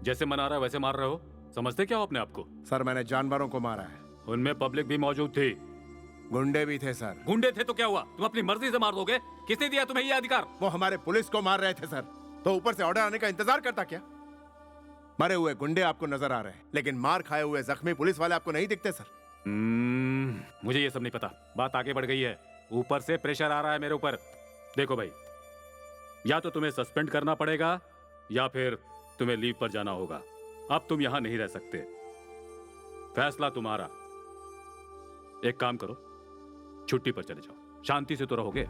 जैसे मना रहा है वैसे मार रहे हो? समझते क्या हो अपने आप को? सर मैंने जानवरों को मारा है। उनमें पब्लिक भी मौजूद थी, गुंडे भी थे सर। गुंडे थे तो क्या हुआ? तुम अपनी मर्जी से मार दोगे? किसने दिया तुम्हें ये अधिकार? वो हमारे पुलिस को मार रहे थे सर, तो ऊपर से ऑर्डर आने का इंतजार करता क्या? मरे हुए गुंडे आपको नजर आ रहे हैं, लेकिन मार खाए हुए जख्मी पुलिस वाले आपको नहीं दिखते सर। मुझे ये सब नहीं पता। बात आगे बढ़ गई है, ऊपर से प्रेशर आ रहा है मेरे ऊपर। देखो भाई, या तो तुम्हें सस्पेंड करना पड़ेगा या फिर तुम्हें लीव पर जाना होगा। अब तुम यहां नहीं रह सकते, फैसला तुम्हारा। एक काम करो, छुट्टी पर चले जाओ, शांति से तो रहोगे।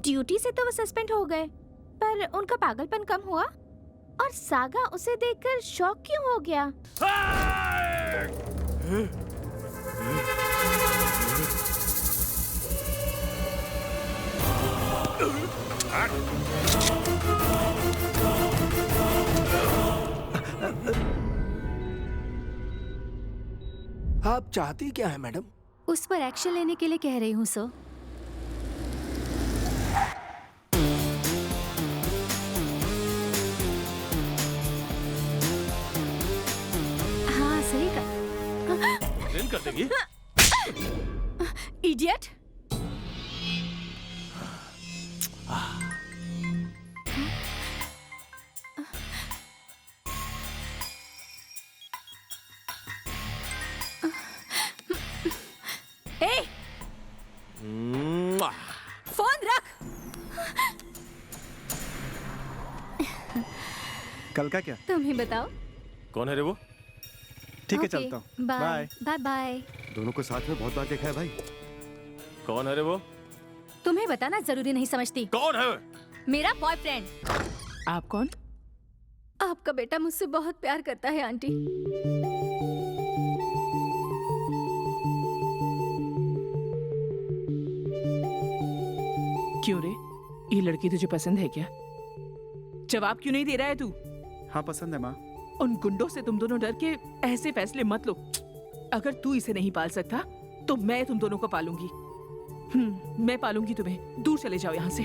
ड्यूटी से तो वो सस्पेंड हो गए, पर उनका पागलपन कम हुआ? और सागा उसे देखकर शॉक क्यों हो गया? आप चाहती क्या है मैडम? उस पर एक्शन लेने के लिए कह रही हूँ सर। हाँ सही ट्रेन कर देगी? इडियट! फोन रख। कल का क्या? तुम ही बताओ। कौन है रे वो? ठीक है, ओके, चलता हूँ। Bye bye bye. दोनों को साथ में बहुत बार देखा है भाई। कौन है रे वो? तुम्हें बताना जरूरी नहीं समझती। कौन है? मेरा बॉयफ्रेंड। आप कौन? आपका बेटा मुझसे बहुत प्यार करता है आंटी। क्यों रे, ये लड़की तुझे पसंद है क्या? जवाब क्यों नहीं दे रहा है तू? हाँ पसंद है माँ। उन गुंडों से तुम दोनों डर के ऐसे फैसले मत लो। अगर तू इसे नहीं पाल सकता तो मैं तुम दोनों को पालूंगी। मैं पालूंगी तुम्हें। दूर चले जाओ यहाँ से।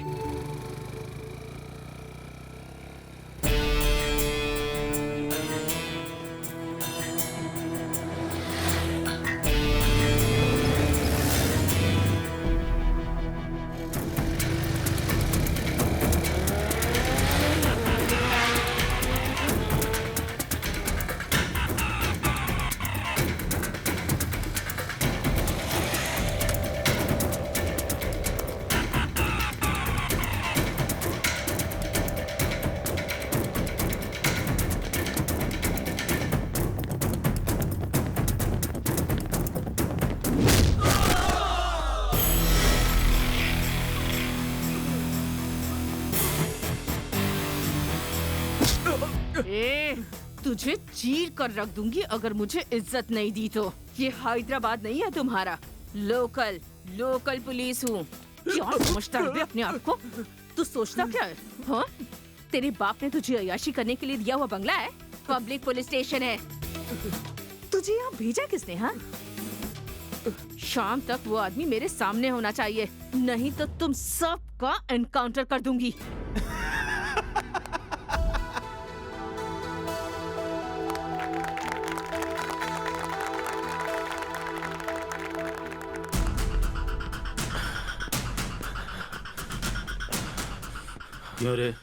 तुझे चीर कर रख दूंगी अगर मुझे इज्जत नहीं दी तो। ये हैदराबाद नहीं है तुम्हारा, लोकल पुलिस हूँ। क्या समझता है बे अपने आप को? तू सोचता क्या है? हाँ? तेरे बाप ने तुझे अय्याशी करने के लिए दिया हुआ बंगला है, पब्लिक पुलिस स्टेशन है। तुझे यहाँ भेजा किसने? हाँ, शाम तक वो आदमी मेरे सामने होना चाहिए, नहीं तो तुम सबका एनकाउंटर कर दूंगी। क्यों रे,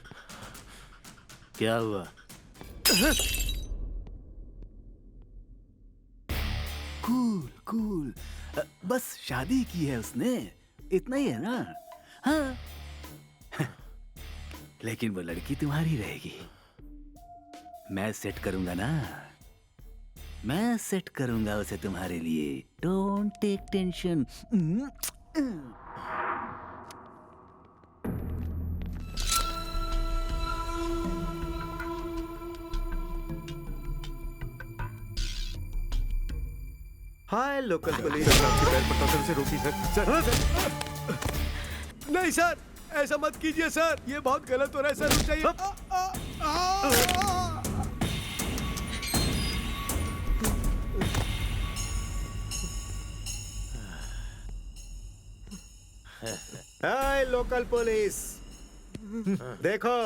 क्या हुआ? कूल बस शादी की है उसने, इतना ही है ना? हाँ लेकिन वो लड़की तुम्हारी रहेगी। मैं सेट करूंगा ना, मैं सेट करूंगा उसे तुम्हारे लिए। Don't take tension. Hi local police. से रोकी सर। नहीं सर, ऐसा मत कीजिए सर, ये बहुत गलत हो रहा है सर, रुक जाइए। हाय लोकल पुलिस, देखो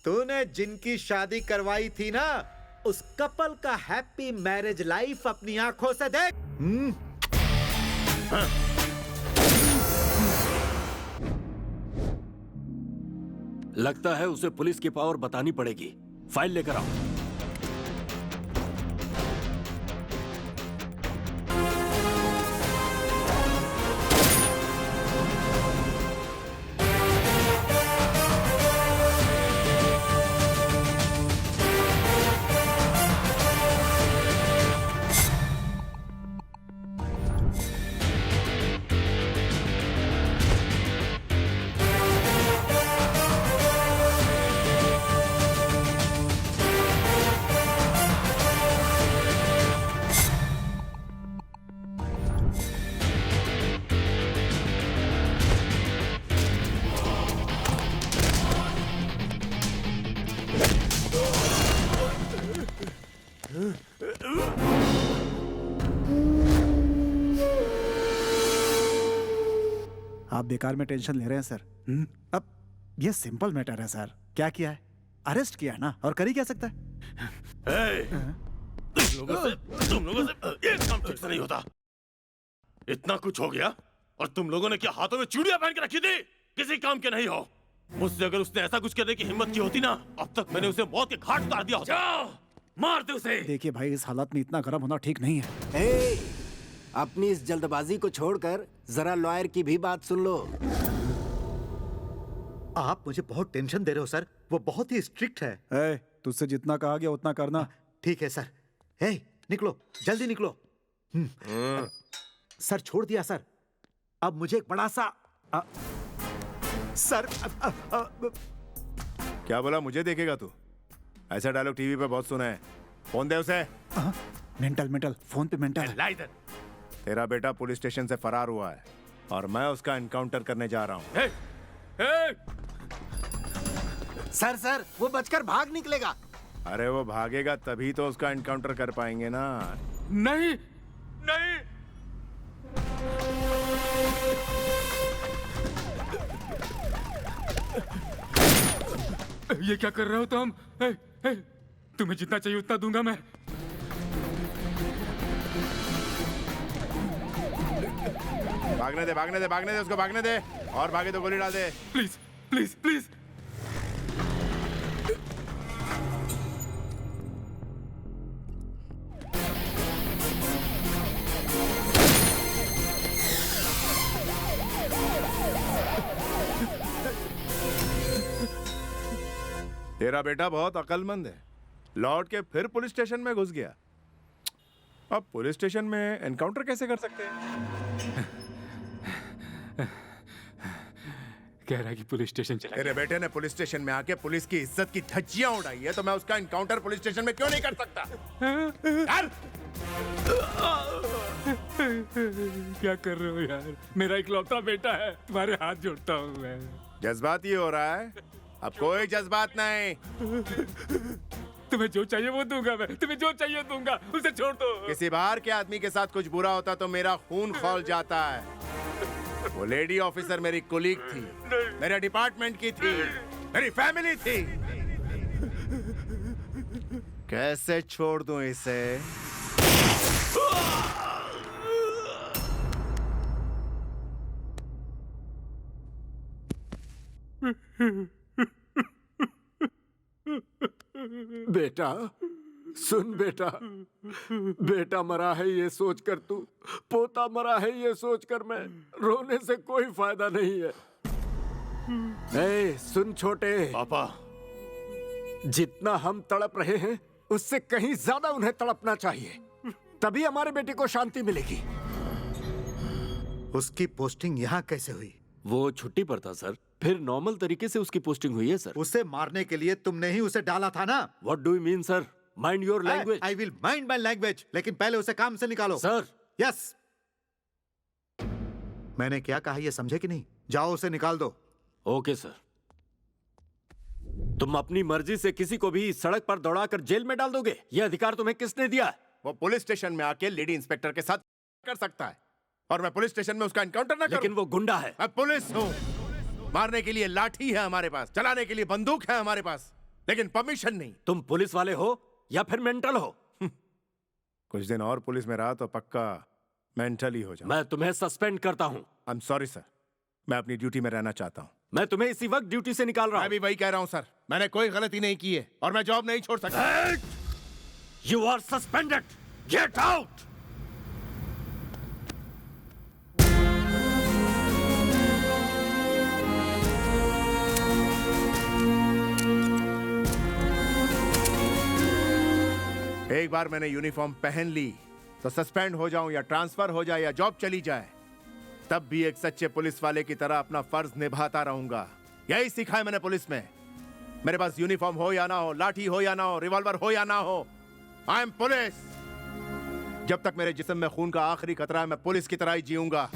तूने जिनकी शादी करवाई थी ना, उस कपल का हैप्पी मैरिज लाइफ अपनी आंखों से देख। लगता है उसे पुलिस की पावर बतानी पड़ेगी। फाइल लेकर आओ। आप बेकार में टेंशन ले रहे हैं सर। अब ये सिंपल मैटर है सर। क्या किया है? अरेस्ट किया है ना, और कर ही क्या सकता है? तुम लोगों से एक काम ठीक से नहीं होता। इतना कुछ हो गया और तुम लोगों ने क्या हाथों में चूड़ियां पहन के रखी थी? किसी काम के नहीं हो। मुझसे अगर उसने ऐसा कुछ करने की हिम्मत की होती ना, अब तक मैंने उसे मौत के घाट उतार दिया होता। मार दे उसे। देखिए भाई, इस हालत में इतना गर्म होना ठीक नहीं है। अपनी इस जल्दबाजी को छोड़कर जरा लॉयर की भी बात सुन लो। आप मुझे बहुत टेंशन दे रहे हो सर, वो बहुत ही स्ट्रिक्ट है। तुझसे जितना कहा गया उतना करना। ठीक है सर। निकलो, जल्दी निकलो। सर छोड़ दिया सर। अब मुझे एक बड़ा सा सर। क्या बोला? मुझे देखेगा तू? ऐसा डायलॉग टीवी पे बहुत सुना है। फोन दे उसे। मेंटल फोन पे मेंटल ला इधर। तेरा बेटा पुलिस स्टेशन से फरार हुआ है और मैं उसका एनकाउंटर करने जा रहा हूँ। सर वो बचकर भाग निकलेगा। अरे वो भागेगा तभी तो उसका एनकाउंटर कर पाएंगे ना। नहीं नहीं, ये क्या कर रहे हो तुम? तुम्हें जितना चाहिए उतना दूंगा मैं। भागने दे, भागने दे, भागने दे उसको, भागने दे। और भागे तो गोली डाल दे। Please please please. तेरा बेटा बहुत अक्लमंद है, लौट के फिर पुलिस स्टेशन में घुस गया। अब पुलिस स्टेशन में एनकाउंटर कैसे कर सकते हैं? कह रहा है कि पुलिस स्टेशन चला तेरे बेटे ने पुलिस स्टेशन में आके पुलिस की इज्जत की धज्जियां उड़ाई है, तो मैं उसका इनकाउंटर पुलिस स्टेशन में क्यों नहीं कर सकता? यार! क्या कर रहे हो यार? मेरा इकलौता बेटा है, तुम्हारे हाथ जोड़ता हूँ मैं। जज्बाती हो रहा है? अब कोई जज्बात नहीं। तुम्हें जो चाहिए वो दूंगा मैं, तुम्हें जो चाहिए दूंगा, उसे छोड़ दो। किसी बाहर के आदमी के साथ कुछ बुरा होता तो मेरा खून खौल जाता है। वो लेडी ऑफिसर मेरी कुलीग थी, मेरे डिपार्टमेंट की थी, मेरी फैमिली थी। कैसे छोड़ दूं इसे? बेटा सुन बेटा, बेटा मरा है ये सोचकर तू, पोता मरा है ये सोचकर मैं, रोने से कोई फायदा नहीं है। ए, सुन छोटे पापा, जितना हम तड़प रहे हैं उससे कहीं ज्यादा उन्हें तड़पना चाहिए, तभी हमारे बेटे को शांति मिलेगी। उसकी पोस्टिंग यहाँ कैसे हुई? वो छुट्टी पर था सर, फिर नॉर्मल तरीके से उसकी पोस्टिंग हुई है सर। उसे मारने के लिए तुमने ही उसे डाला था ना? What do you mean sir? Mind your language. I will mind my language, लेकिन पहले उसे काम से निकालो। सर। यस। मैंने क्या कहा ये समझे कि नहीं? जाओ उसे निकाल दो। Okay sir. तुम अपनी मर्जी से किसी को भी सड़क पर दौड़ाकर जेल में डाल दोगे? ये अधिकार तुम्हें किसने दिया? वो पुलिस स्टेशन में आके लेडी इंस्पेक्टर के साथ कर सकता है, और मैं पुलिस स्टेशन में उसका एनकाउंटर ना करूं? लेकिन वो गुंडा है। मैं पुलिस हूं। मारने के लिए लाठी है हमारे पास, चलाने के लिए बंदूक है हमारे पास, लेकिन परमिशन नहीं। तुम पुलिस वाले हो या फिर मेंटल हो? कुछ दिन और पुलिस में रहा तो पक्का मेंटल ही हो जाऊं। मैं तुम्हें सस्पेंड करता हूं। आई एम सॉरी सर, मैं अपनी ड्यूटी में रहना चाहता हूं। मैं तुम्हें इसी वक्त ड्यूटी से निकाल रहा हूं। मैं भी वही कह रहा हूं सर, मैंने कोई गलती नहीं की है और मैं जॉब नहीं छोड़ सकता। You are suspended, get out. एक बार मैंने यूनिफॉर्म पहन ली तो सस्पेंड हो जाऊं या ट्रांसफर हो जाए या जॉब चली जाए, तब भी एक सच्चे पुलिस वाले की तरह अपना फर्ज निभाता रहूंगा। यही सीखा है मैंने पुलिस में। मेरे पास यूनिफॉर्म हो या ना हो, लाठी हो या ना हो, रिवॉल्वर हो या ना हो, आई एम पुलिस। जब तक मेरे जिस्म में खून का आखिरी कतरा है, मैं पुलिस की तरह ही जीऊंगा।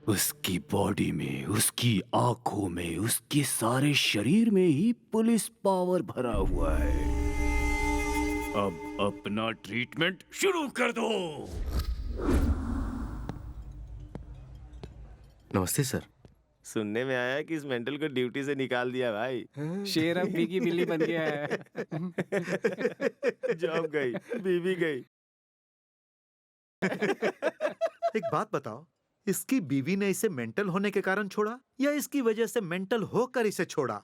उसकी बॉडी में, उसकी आंखों में, उसके सारे शरीर में ही पुलिस पावर भरा हुआ है। अब अपना ट्रीटमेंट शुरू कर दो। नमस्ते सर। सुनने में आया कि इस मेंटल को ड्यूटी से निकाल दिया भाई। शेर अब बिगी बिल्ली बन गया है। जॉब गई, बीवी गई। एक बात बताओ, इसकी बीवी ने इसे मेंटल होने के कारण छोड़ा या इसकी वजह से मेंटल होकर इसे छोड़ा?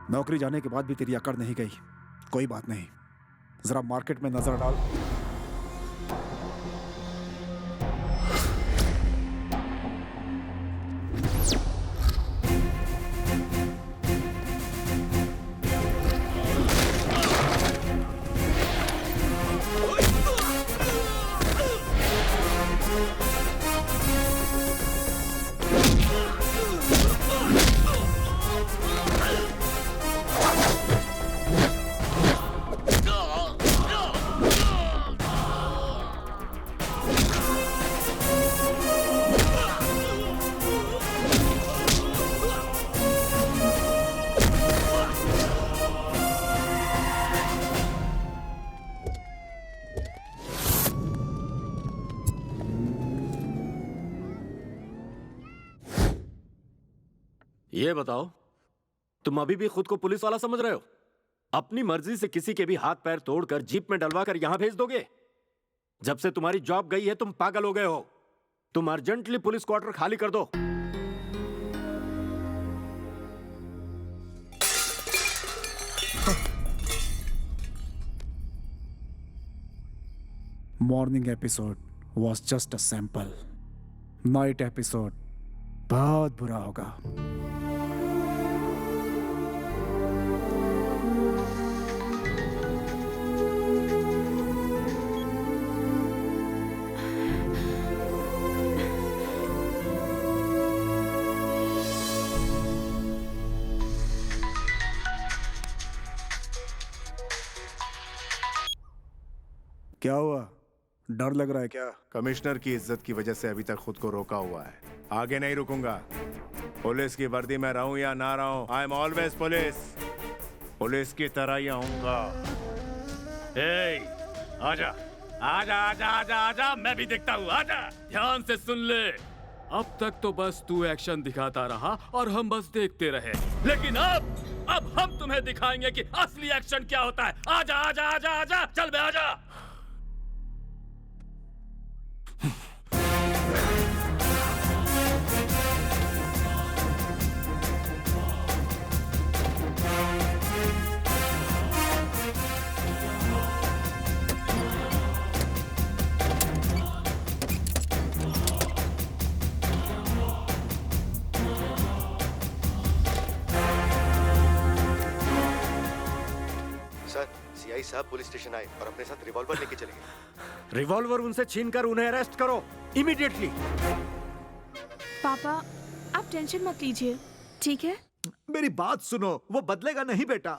नौकरी जाने के बाद भी तेरी अकड़ नहीं गई। कोई बात नहीं, जरा मार्केट में नजर डाल। ये बताओ, तुम अभी भी खुद को पुलिस वाला समझ रहे हो? अपनी मर्जी से किसी के भी हाथ पैर तोड़कर जीप में डलवा कर यहां भेज दोगे? जब से तुम्हारी जॉब गई है तुम पागल हो गए हो। तुम अर्जेंटली पुलिस क्वार्टर खाली कर दो। Morning episode was just a sample. Night episode बहुत बुरा होगा. क्या हुआ? डर लग रहा है क्या? कमिश्नर की इज्जत की वजह से अभी तक खुद को रोका हुआ है. आगे नहीं रुकूंगा. पुलिस की वर्दी में रहूं या ना रहूं, I am always police. Police की तरह ही आऊंगा. आजा आजा आजा आजा आजा, मैं भी देखता हूँ. आजा, ध्यान से सुन ले. अब तक तो बस तू एक्शन दिखाता रहा और हम बस देखते रहे, लेकिन अब हम तुम्हें दिखाएंगे कि असली एक्शन क्या होता है. आजा आजा आजा आजा, चल बे आजा. सर, सीआई साहब पुलिस स्टेशन आए और अपने साथ रिवॉल्वर लेके चले गए. रिवॉल्वर उनसे छीनकर उन्हें अरेस्ट करो इमीडिएटली. पापा, आप टेंशन मत लीजिए, ठीक है? मेरी बात सुनो, वो बदलेगा नहीं बेटा.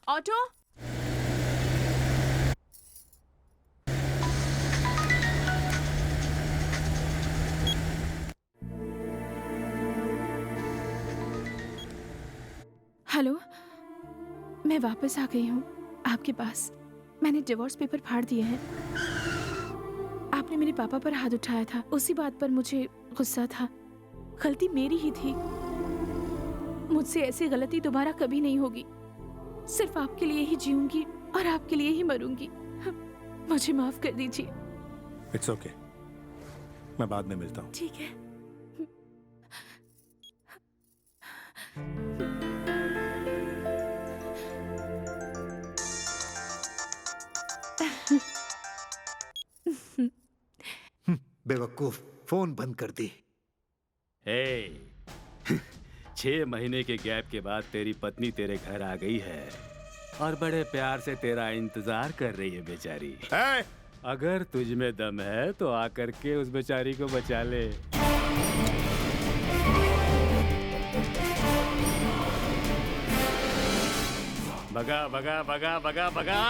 ऑटो, हेलो, मैं वापस आ गई हूँ आपके पास. मैंने डिवोर्स पेपर फाड़ दिए हैं. आपने मेरे पापा पर हाथ उठाया था, उसी बात पर मुझे गुस्सा था. गलती मेरी ही थी. मुझसे ऐसी गलती दोबारा कभी नहीं होगी. सिर्फ आपके लिए ही जीऊंगी और आपके लिए ही मरूंगी. मुझे माफ कर दीजिए. इट्स ओके, मैं बाद में मिलता हूँ. ठीक है. बेवकूफ, फोन बंद कर दी. 6 महीने के गैप के बाद तेरी पत्नी तेरे घर आ गई है और बड़े प्यार से तेरा इंतजार कर रही है बेचारी. अगर तुझ में दम है तो आकर के उस बेचारी को बचा ले. भगा भगा भगा भगा भगा.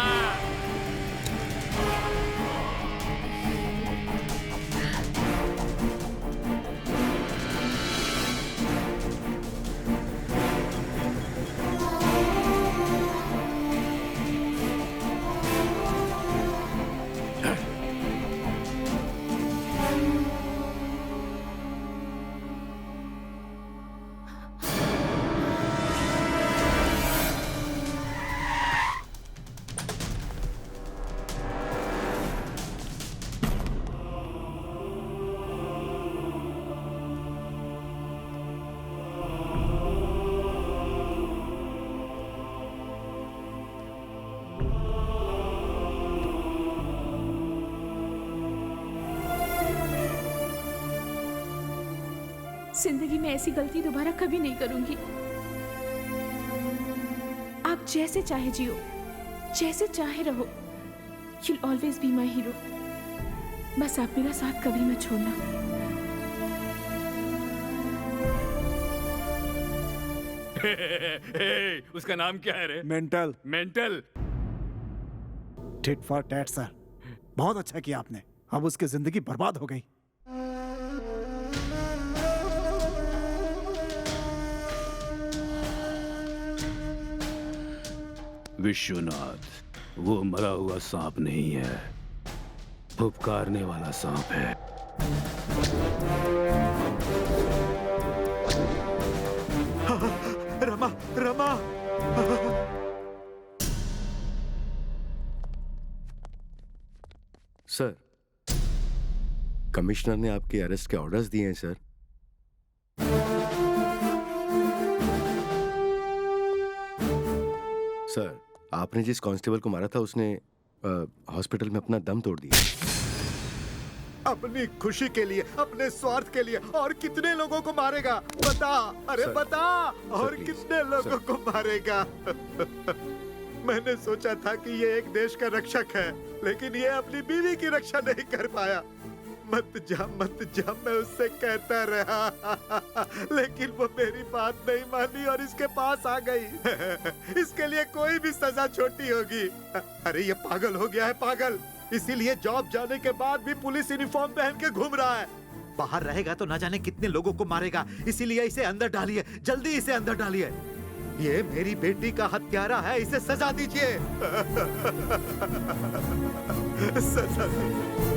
जिंदगी में ऐसी गलती दोबारा कभी नहीं करूंगी. आप जैसे चाहे जियो, जैसे चाहे रहो. You'll always be my hero. बस आप मेरा साथ कभी मत छोड़ना. उसका नाम क्या है रे? Mental. Mental. Tit for tat sir. बहुत अच्छा किया आपने. अब उसकी जिंदगी बर्बाद हो गई. विश्वनाथ, वो मरा हुआ सांप नहीं है, फुफकारने वाला सांप है. रमा, रमा. सर, कमिश्नर ने आपके अरेस्ट के ऑर्डर्स दिए हैं सर. सर, आपने जिस कांस्टेबल को मारा था उसने हॉस्पिटल में अपना दम तोड़ दिया. अपनी खुशी के लिए, अपने स्वार्थ के लिए और कितने लोगों को मारेगा बता, अरे सर, बता, और प्लीज, कितने लोगों को मारेगा। मैंने सोचा था कि ये एक देश का रक्षक है, लेकिन ये अपनी बीवी की रक्षा नहीं कर पाया। मत जा, मैं उससे कहता रहा, लेकिन वो मेरी बात नहीं मानी और इसके पास आ गई। इसके लिए कोई भी सजा छोटी होगी। अरे ये पागल हो गया है, पागल। इसीलिए जॉब जाने के बाद भी पुलिस यूनिफॉर्म पहन के घूम रहा है। बाहर रहेगा तो न जाने कितने लोगों को मारेगा, इसीलिए इसे अंदर डालिए, जल्दी इसे अंदर डालिए। ये मेरी बेटी का हत्यारा है, इसे सजा दीजिए। सजा दीजिए।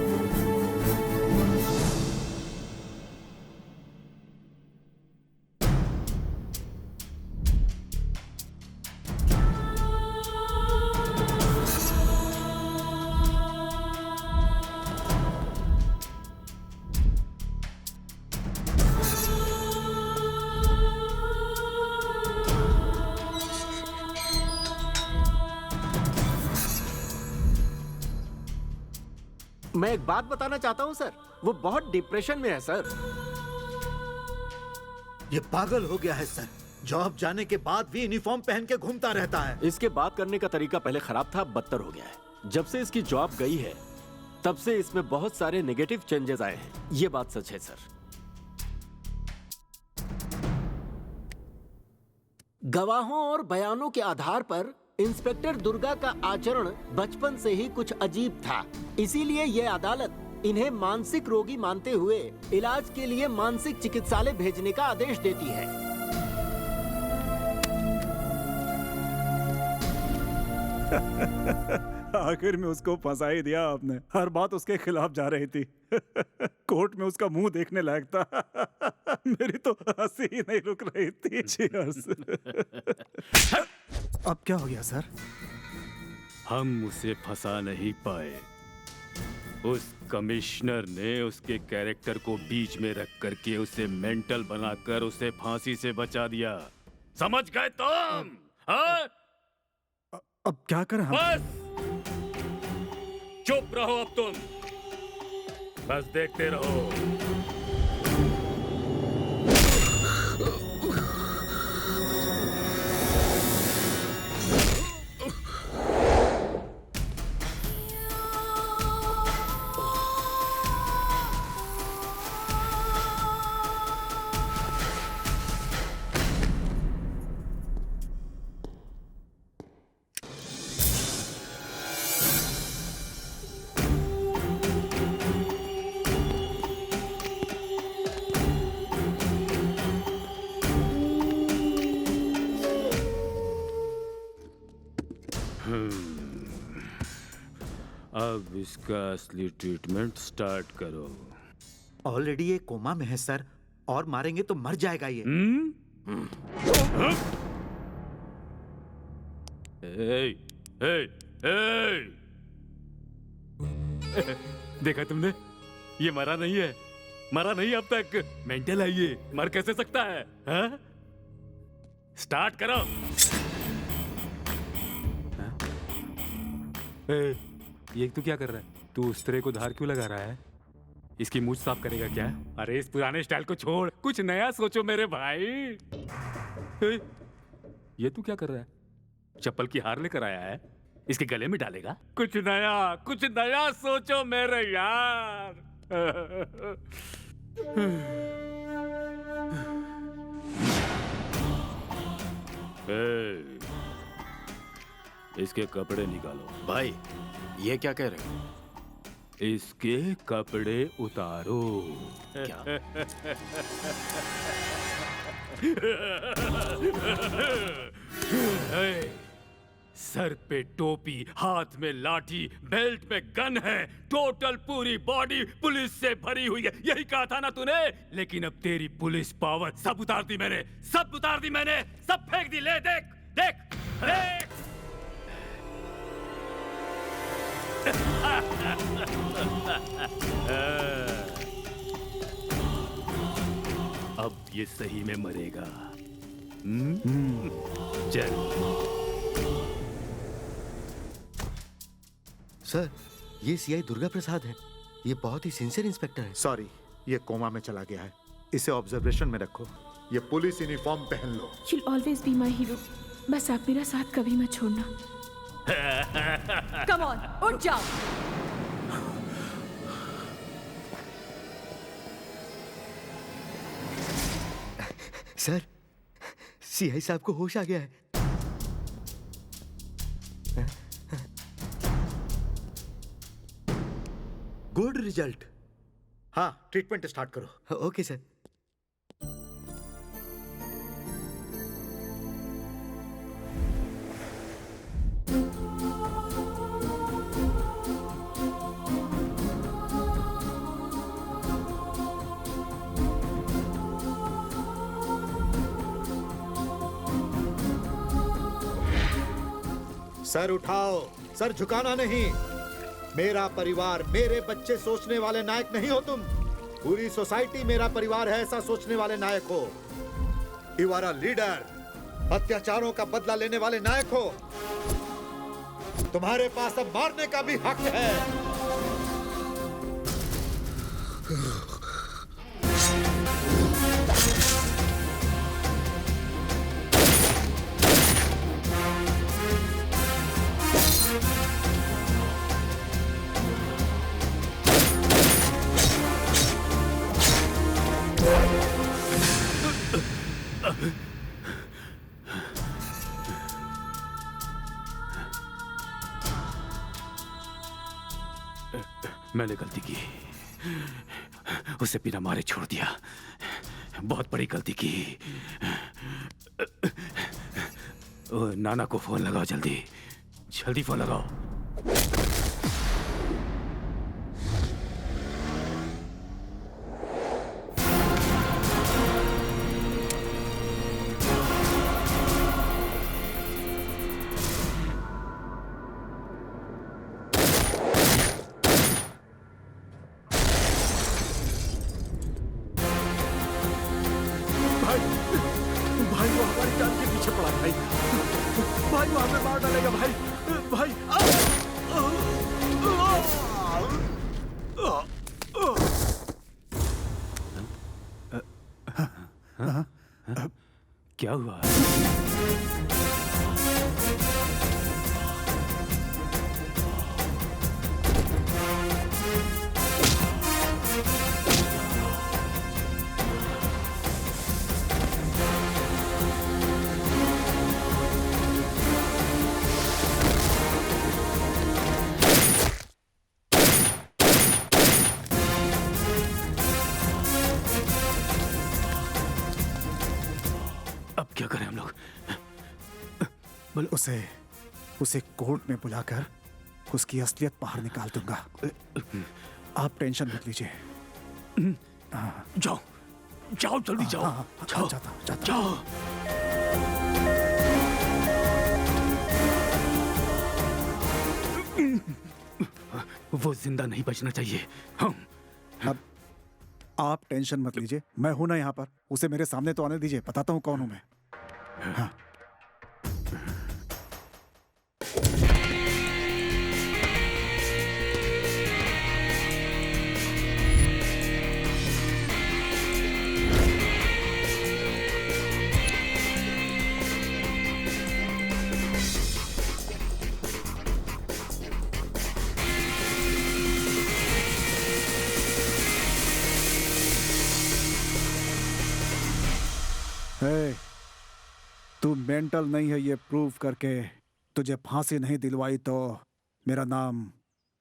मैं एक बात बताना चाहता हूं सर, वो बहुत डिप्रेशन में है सर। ये पागल हो गया है सर, जॉब जाने के बाद भी यूनिफॉर्म पहन के घूमता रहता है। इसके बात करने का तरीका पहले खराब था, अब बदतर हो गया है। जब से इसकी जॉब गई है तब से इसमें बहुत सारे नेगेटिव चेंजेस आए हैं, ये बात सच है सर। गवाहों और बयानों के आधार पर इंस्पेक्टर दुर्गा का आचरण बचपन से ही कुछ अजीब था, इसीलिए ये अदालत इन्हें मानसिक रोगी मानते हुए इलाज के लिए मानसिक चिकित्सालय भेजने का आदेश देती है। आखिर में उसको फंसा ही दिया आपने, हर बात उसके खिलाफ जा रही थी। कोर्ट में उसका मुंह देखने लायक था। मेरी तो हंसी ही नहीं रुक रही थी। Cheers। अब क्या हो गया सर? हम उसे फंसा नहीं पाए। उस कमिश्नर ने उसके कैरेक्टर को बीच में रख करके उसे मेंटल बनाकर उसे फांसी से बचा दिया। समझ गए तुम? हाँ? अब क्या करें हम? बस चुप रहो अब तुम, बस देखते रहो। अब इसका असली ट्रीटमेंट स्टार्ट करो। ऑलरेडी ये कोमा में है सर, और मारेंगे तो मर जाएगा ये। देखा तुमने, ये मरा नहीं है, मरा नहीं अब तक। मेंटल है ये, मर कैसे सकता है? हा? स्टार्ट करो। ये तू क्या कर रहा है? तू उस तरह को धार क्यों लगा रहा है? इसकी मूंछ साफ करेगा क्या? अरे इस पुराने स्टाइल को छोड़, कुछ नया सोचो मेरे भाई। ये तू क्या कर रहा है? चप्पल की हार लेकर आया है, इसके गले में डालेगा? कुछ नया सोचो मेरे यार। इसके कपड़े निकालो। भाई ये क्या कह रहे हो? इसके कपड़े उतारो। क्या? सर पे टोपी, हाथ में लाठी, बेल्ट में गन है, टोटल पूरी बॉडी पुलिस से भरी हुई है। यही कहा था ना तूने? लेकिन अब तेरी पुलिस पावर सब उतार दी मैंने, सब उतार दी मैंने, सब फेंक दी। ले देख देख देख। अब ये सही में मरेगा। चल। सर, ये सीआई दुर्गा प्रसाद है। ये बहुत ही सिंसियर इंस्पेक्टर है। सॉरी, ये कोमा में चला गया है, इसे ऑब्जर्वेशन में रखो। ये पुलिस यूनिफॉर्म पहन लो। You'll always be my hero. बस आप मेरा साथ कभी मत छोड़ना। कम ऑन, उठ जाओ। सर, सीआई साहब को होश आ गया है। Good result. हाँ, ट्रीटमेंट स्टार्ट करो। Okay sir. सर उठाओ, सर झुकाना नहीं। मेरा परिवार, मेरे बच्चे सोचने वाले नायक नहीं हो तुम। पूरी सोसाइटी मेरा परिवार है ऐसा सोचने वाले नायक हो। यू आर अ लीडर, अत्याचारों का बदला लेने वाले नायक हो। तुम्हारे पास अब मारने का भी हक है। मैंने गलती की, उसे बिना मारे छोड़ दिया। बहुत बड़ी गलती की। नाना को फोन लगाओ, जल्दी जल्दी फोन लगाओ। क्या हुआ? अब क्या करें हम लोग? उसे कोर्ट में बुलाकर उसकी असलियत बाहर निकाल दूंगा। आप टेंशन मत लीजिए। जाओ जाओ, जल्दी जाओ। जाओ जाओ। वो जिंदा नहीं बचना चाहिए। अब आप टेंशन मत लीजिए, मैं हूं ना यहाँ पर। उसे मेरे सामने तो आने दीजिए, बताता हूँ कौन हूं मैं। हाँ। तू मेंटल नहीं है ये प्रूव करके तुझे फांसी नहीं दिलवाई तो मेरा नाम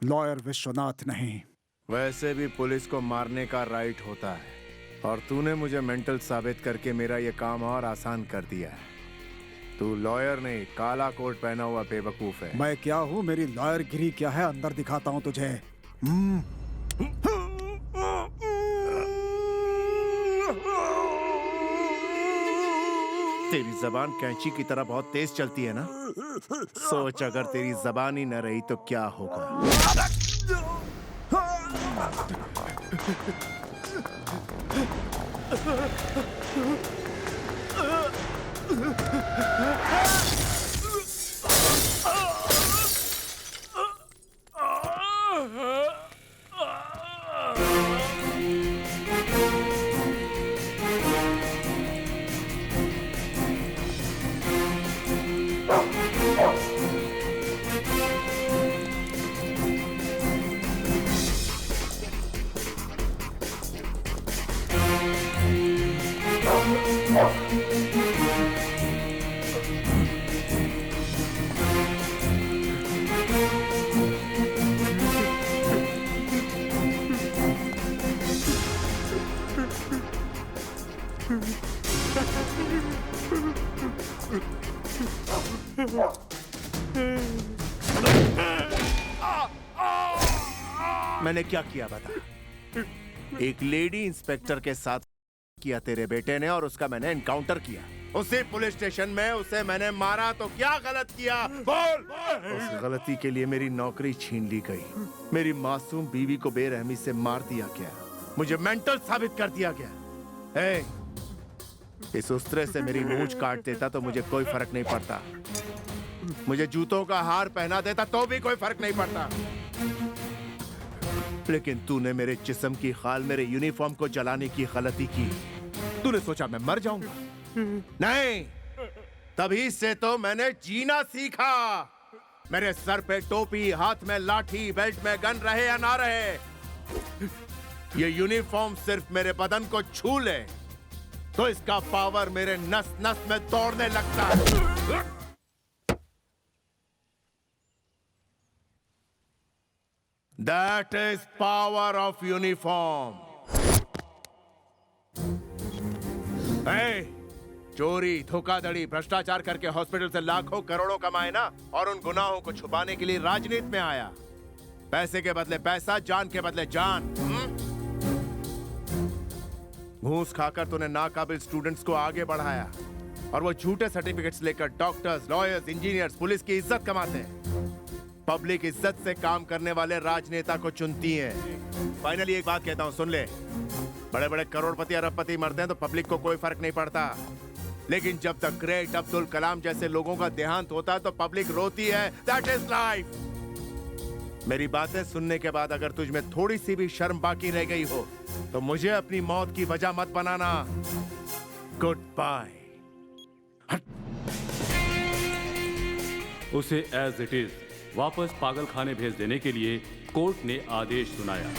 लॉयर विश्वनाथ नहीं। वैसे भी पुलिस को मारने का राइट होता है और तूने मुझे मेंटल साबित करके मेरा ये काम और आसान कर दिया है। तू लॉयर नहीं, काला कोट पहना हुआ बेवकूफ है। मैं क्या हूँ, मेरी लॉयर गिरी क्या है, अंदर दिखाता हूँ तुझे। तेरी जबान कैंची की तरह बहुत तेज चलती है ना। सोच अगर तेरी जबान ही न रही तो क्या होगा। मैंने क्या किया बता? एक लेडी इंस्पेक्टर के साथ किया तेरे बेटे ने, और उसका मैंने एनकाउंटर किया। उसी पुलिस स्टेशन में उसे मैंने मारा तो क्या गलत किया? बोल। उस गलती के लिए मेरी नौकरी छीन ली गई, मेरी मासूम बीवी को बेरहमी से मार दिया गया, मुझे मेंटल साबित कर दिया गया। इस उस्तरे से मेरी मूंछ काट देता तो मुझे कोई फर्क नहीं पड़ता, मुझे जूतों का हार पहना देता तो भी कोई फर्क नहीं पड़ता, लेकिन तूने मेरे जिस्म की खाल, मेरे यूनिफॉर्म को जलाने की गलती की। तूने सोचा मैं मर जाऊंगा? नहीं, तभी से तो मैंने जीना सीखा। मेरे सर पे टोपी, हाथ में लाठी, बेल्ट में गन रहे या ना रहे, ये यूनिफॉर्म सिर्फ मेरे बदन को छू ले तो इसका पावर मेरे नस नस में दौड़ने लगता है। That is power of uniform. Hey, चोरी, धोखाधड़ी, भ्रष्टाचार करके हॉस्पिटल से लाखों करोड़ों कमाए ना, और उन गुनाहों को छुपाने के लिए राजनीति में आया। पैसे के बदले पैसा, जान के बदले जान। घूस खाकर तूने नाकाबिल स्टूडेंट्स को आगे बढ़ाया, और वो झूठे सर्टिफिकेट्स लेकर डॉक्टर्स, लॉयर्स, इंजीनियर्स, पुलिस की इज्जत कमाते हैं। पब्लिक इज्जत से काम करने वाले राजनेता को चुनती है। फाइनली एक बात कहता हूं, सुन ले। बड़े बड़े करोड़पति, अरबपति मरते हैं तो पब्लिक को कोई फर्क नहीं पड़ता, लेकिन जब तक ग्रेट अब्दुल कलाम जैसे लोगों का देहांत होता है तो पब्लिक रोती है। That is life. मेरी बातें सुनने के बाद अगर तुझ में थोड़ी सी भी शर्म बाकी रह गई हो तो मुझे अपनी मौत की वजह मत बनाना। Goodbye. उसे एज इट इज वापस पागल खाने भेज देने के लिए कोर्ट ने आदेश सुनाया।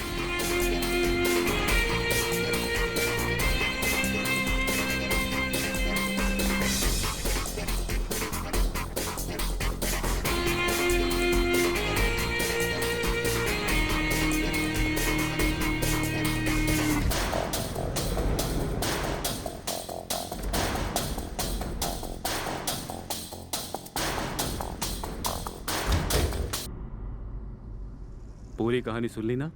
पूरी कहानी सुन ली ना?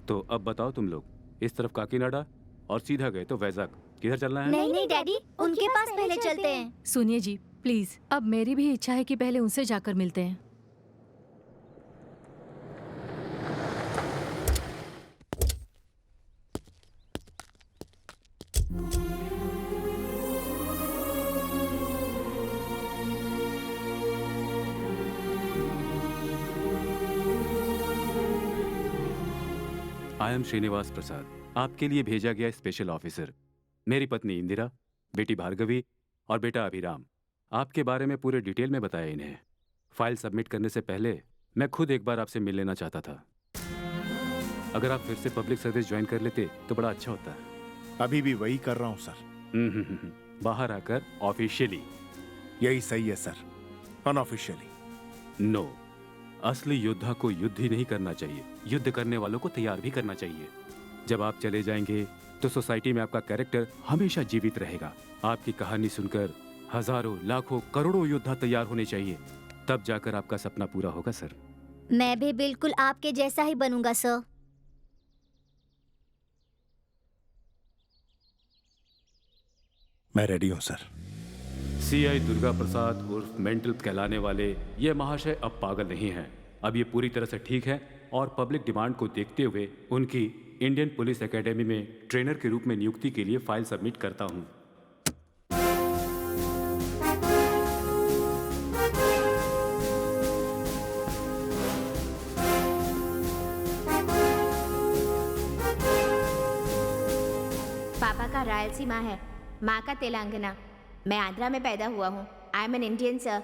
तो अब बताओ तुम लोग, इस तरफ काकीनाडा और सीधा गए तो वैजाग, किधर चलना है? नहीं नहीं डैडी, उनके पास पहले चलते हैं। सुनिए जी प्लीज, अब मेरी भी इच्छा है कि पहले उनसे जाकर मिलते हैं। आई एम श्रीनिवास प्रसाद, आपके लिए भेजा गया स्पेशल ऑफिसर। मेरी पत्नी इंदिरा, बेटी भार्गवी और बेटा अभिराम। आपके बारे में पूरे डिटेल में बताया इन्हें। फाइल सबमिट करने से पहले मैं खुद एक बार आपसे मिल लेना चाहता था। अगर आप फिर से पब्लिक सर्विस ज्वाइन कर लेते तो बड़ा अच्छा होता है। अभी भी वही कर रहा हूं सर। बाहर आकर ऑफिशियली। यही सही है सर, अनऑफिशियली। नो, असली योद्धा को युद्ध ही नहीं करना चाहिए, युद्ध करने वालों को तैयार भी करना चाहिए। जब आप चले जाएंगे तो सोसाइटी में आपका कैरेक्टर हमेशा जीवित रहेगा। आपकी कहानी सुनकर हजारों, लाखों, करोड़ों योद्धा तैयार होने चाहिए, तब जाकर आपका सपना पूरा होगा सर। मैं भी बिल्कुल आपके जैसा ही बनूंगा सर। मैं रेडी हूं सर। सीआई दुर्गा प्रसाद उर्फ मेंटल कहलाने वाले ये महाशय अब पागल नहीं हैं। अब ये पूरी तरह से ठीक है और पब्लिक डिमांड को देखते हुए उनकी इंडियन पुलिस एकेडमी में ट्रेनर के रूप में नियुक्ति के लिए फाइल सबमिट करता हूं। पापा का रायलसीमा है, माँ का तेलंगाना। मैं आंध्रा में पैदा हुआ हूँ। I am an Indian sir.